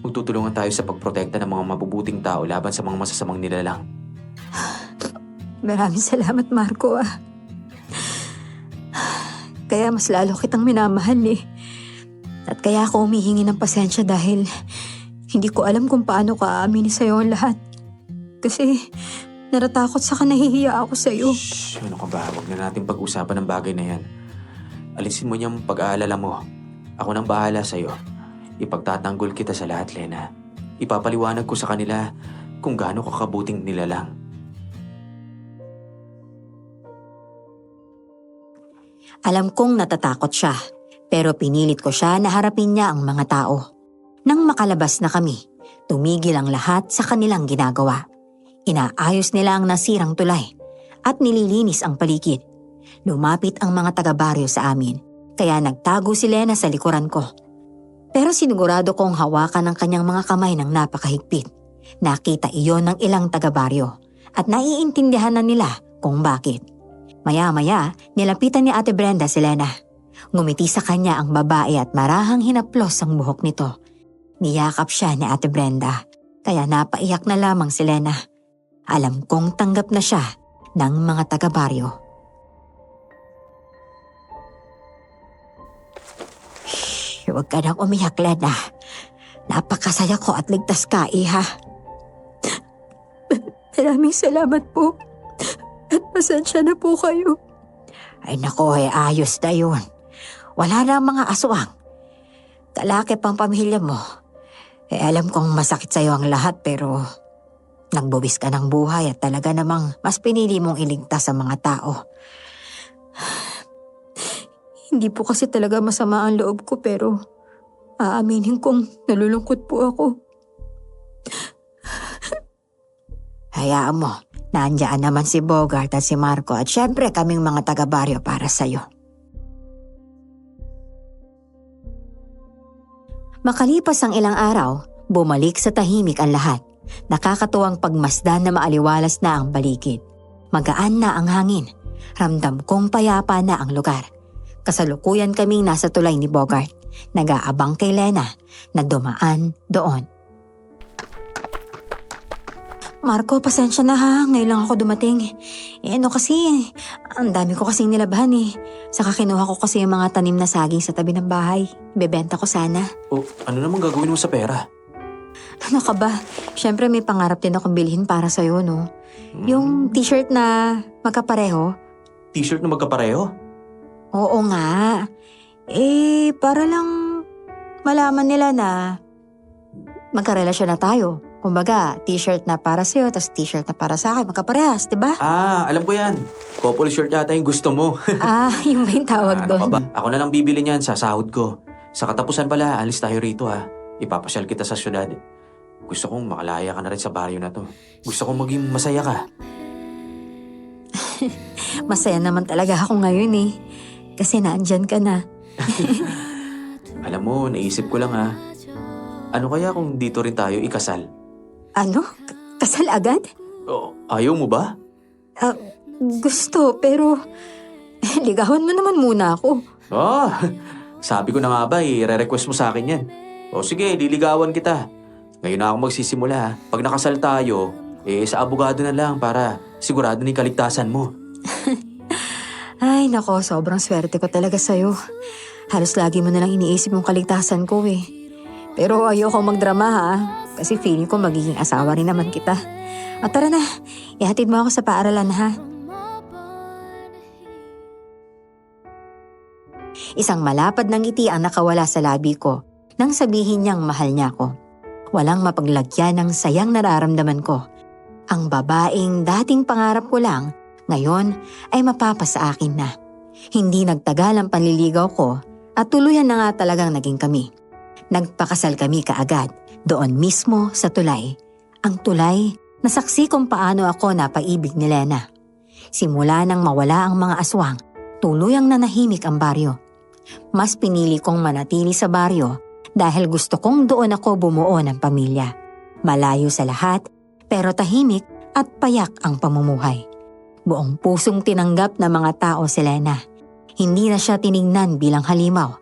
Magtutulungan tayo sa pagprotekta ng mga mabubuting tao laban sa mga masasamang nilalang. Maraming salamat, Marco, Kaya mas lalo kitang minamahal, At kaya ako humihingi ng pasensya dahil hindi ko alam kung paano ka aaminin sa'yo ang lahat. Kasi natatakot sa nahihiya ako sa'yo. Shhh! Ano ka ba? Huwag na natin pag-usapan ng bagay na yan. Alisin mo niyang pag-aalala mo. Ako nang bahala sa'yo. Ipagtatanggol kita sa lahat, Lena. Ipapaliwanag ko sa kanila kung gaano kakabuting nilalang. Alam kong natatakot siya, pero pinilit ko siya na harapin niya ang mga tao. Nang makalabas na kami, tumigil ang lahat sa kanilang ginagawa. Inaayos nila ang nasirang tulay at nililinis ang paligid. Lumapit ang mga taga-baryo sa amin, kaya nagtago si Lena sa likuran ko. Pero sinigurado kong hawakan ang kanyang mga kamay ng napakahigpit. Nakita iyon ng ilang taga-baryo at naiintindihan na nila kung bakit. Maya-maya, nilapitan ni Ate Brenda si Lena. Ngumiti sa kanya ang babae at marahang hinaplos ang buhok nito. Niyakap siya ni Ate Brenda, kaya napaiyak na lamang si Lena. Alam kong tanggap na siya ng mga taga-baryo. Shh, huwag ka nang umiyak, Lena. Napakasaya ko at ligtas ka, iha. Maraming salamat po. At pasensya na po kayo. Ay nako, ayos na yun. Wala na ang mga aswang. Kalaki pang pamilya mo. Alam kong masakit sa'yo ang lahat pero nagbuwis ka ng buhay at talaga namang mas pinili mong iligtas sa mga tao. Hindi po kasi talaga masama ang loob ko pero aaminin kong nalulungkot po ako. Hayaan mo, nandiyan naman si Bogart at si Marco at syempre kaming mga taga-baryo para sa'yo. Makalipas ang ilang araw, bumalik sa tahimik ang lahat. Nakakatuwang pagmasdan na maaliwalas na ang paligid. Magaan na ang hangin. Ramdam kong payapa na ang lugar. Kasalukuyan kaming nasa tulay ni Bogart. Nag-aabang kay Lena na dumaan doon. Marco, pasensya na ha. Ngayon lang ako dumating. Kasi, ang dami ko kasing nilabahan eh. Saka kinuha ko kasi yung mga tanim na saging sa tabi ng bahay. Ibebenta ko sana. O, ano naman gagawin mo sa pera? Ano ka ba? Siyempre may pangarap din akong bilhin para sa'yo, no? Yung t-shirt na magkapareho. T-shirt na magkapareho? Oo nga. Para lang malaman nila na magkarelasyon na tayo. Kumbaga, t-shirt na para sa'yo, tas t-shirt na para sa akin. Magkaparehas, di ba? Alam ko yan. Couple shirt yata yung gusto mo. Yung ba yung tawag Ano ka doon? ba? Ako na lang bibili niyan sa sahod ko. Sa katapusan pala, alis tayo rito ha. Ipapasyal kita sa syudad. Gusto kong makalaya ka na rin sa baryo na to. Gusto kong maging masaya ka. Masaya naman talaga ako ngayon eh. Kasi naandyan ka na. Alam mo, naisip ko lang ha. Ano kaya kung dito rin tayo ikasal? Ano? Kasal agad? Ayaw mo ba? Gusto, pero ligawan mo naman muna ako. Sabi ko na nga ba, i-request mo sa akin yan. Sige, liligawan kita. Ngayon na ako magsisimula ha. Pag nakasal tayo, sa abogado na lang para sigurado ni kaligtasan mo. Ay nako, sobrang swerte ko talaga sa'yo. Halos lagi mo na lang iniisip yung kaligtasan ko eh. Pero ayoko magdrama ha, kasi feeling ko magiging asawa rin naman kita. At tara na, ihatid mo ako sa paaralan ha. Isang malapad na ngiti ang nakawala sa labi ko nang sabihin niyang mahal niya ako. Walang mapaglagyan ng sayang nararamdaman ko. Ang babaeng dating pangarap ko lang, ngayon ay mapapa sa akin na. Hindi nagtagal ang panliligaw ko at tuluyan na nga talagang naging kami. Nagpakasal kami kaagad, doon mismo sa tulay. Ang tulay na saksi kung paano ako napaibig ni Lena. Simula nang mawala ang mga aswang, tuluyang nanahimik ang baryo. Mas pinili kong manatili sa baryo dahil gusto kong doon ako bumuo ng pamilya. Malayo sa lahat, pero tahimik at payak ang pamumuhay. Buong pusong tinanggap ng mga tao si Lena. Hindi na siya tiningnan bilang halimaw.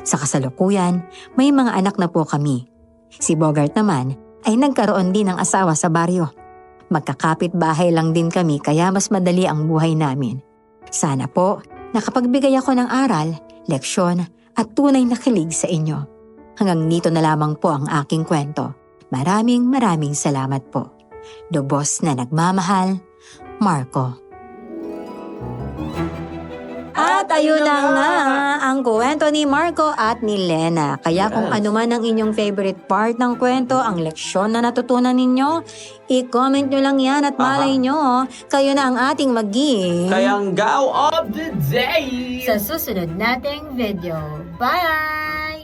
Sa kasalukuyan, may mga anak na po kami. Si Bogart naman ay nagkaroon din ng asawa sa baryo. Magkakapit bahay lang din kami kaya mas madali ang buhay namin. Sana po nakapagbigay ako ng aral, leksyon at tunay na kilig sa inyo. Hanggang dito na lamang po ang aking kwento. Maraming salamat po. Lubos na nagmamahal, Marco. At ayun na nga ang kwento ni Marco at ni Lena. Kaya kung ano man ang inyong favorite part ng kwento, ang leksyon na natutunan ninyo, i-comment nyo lang yan at malay nyo, kayo na ang ating maging Kayanggaw of the day! sa susunod nating video. Bye!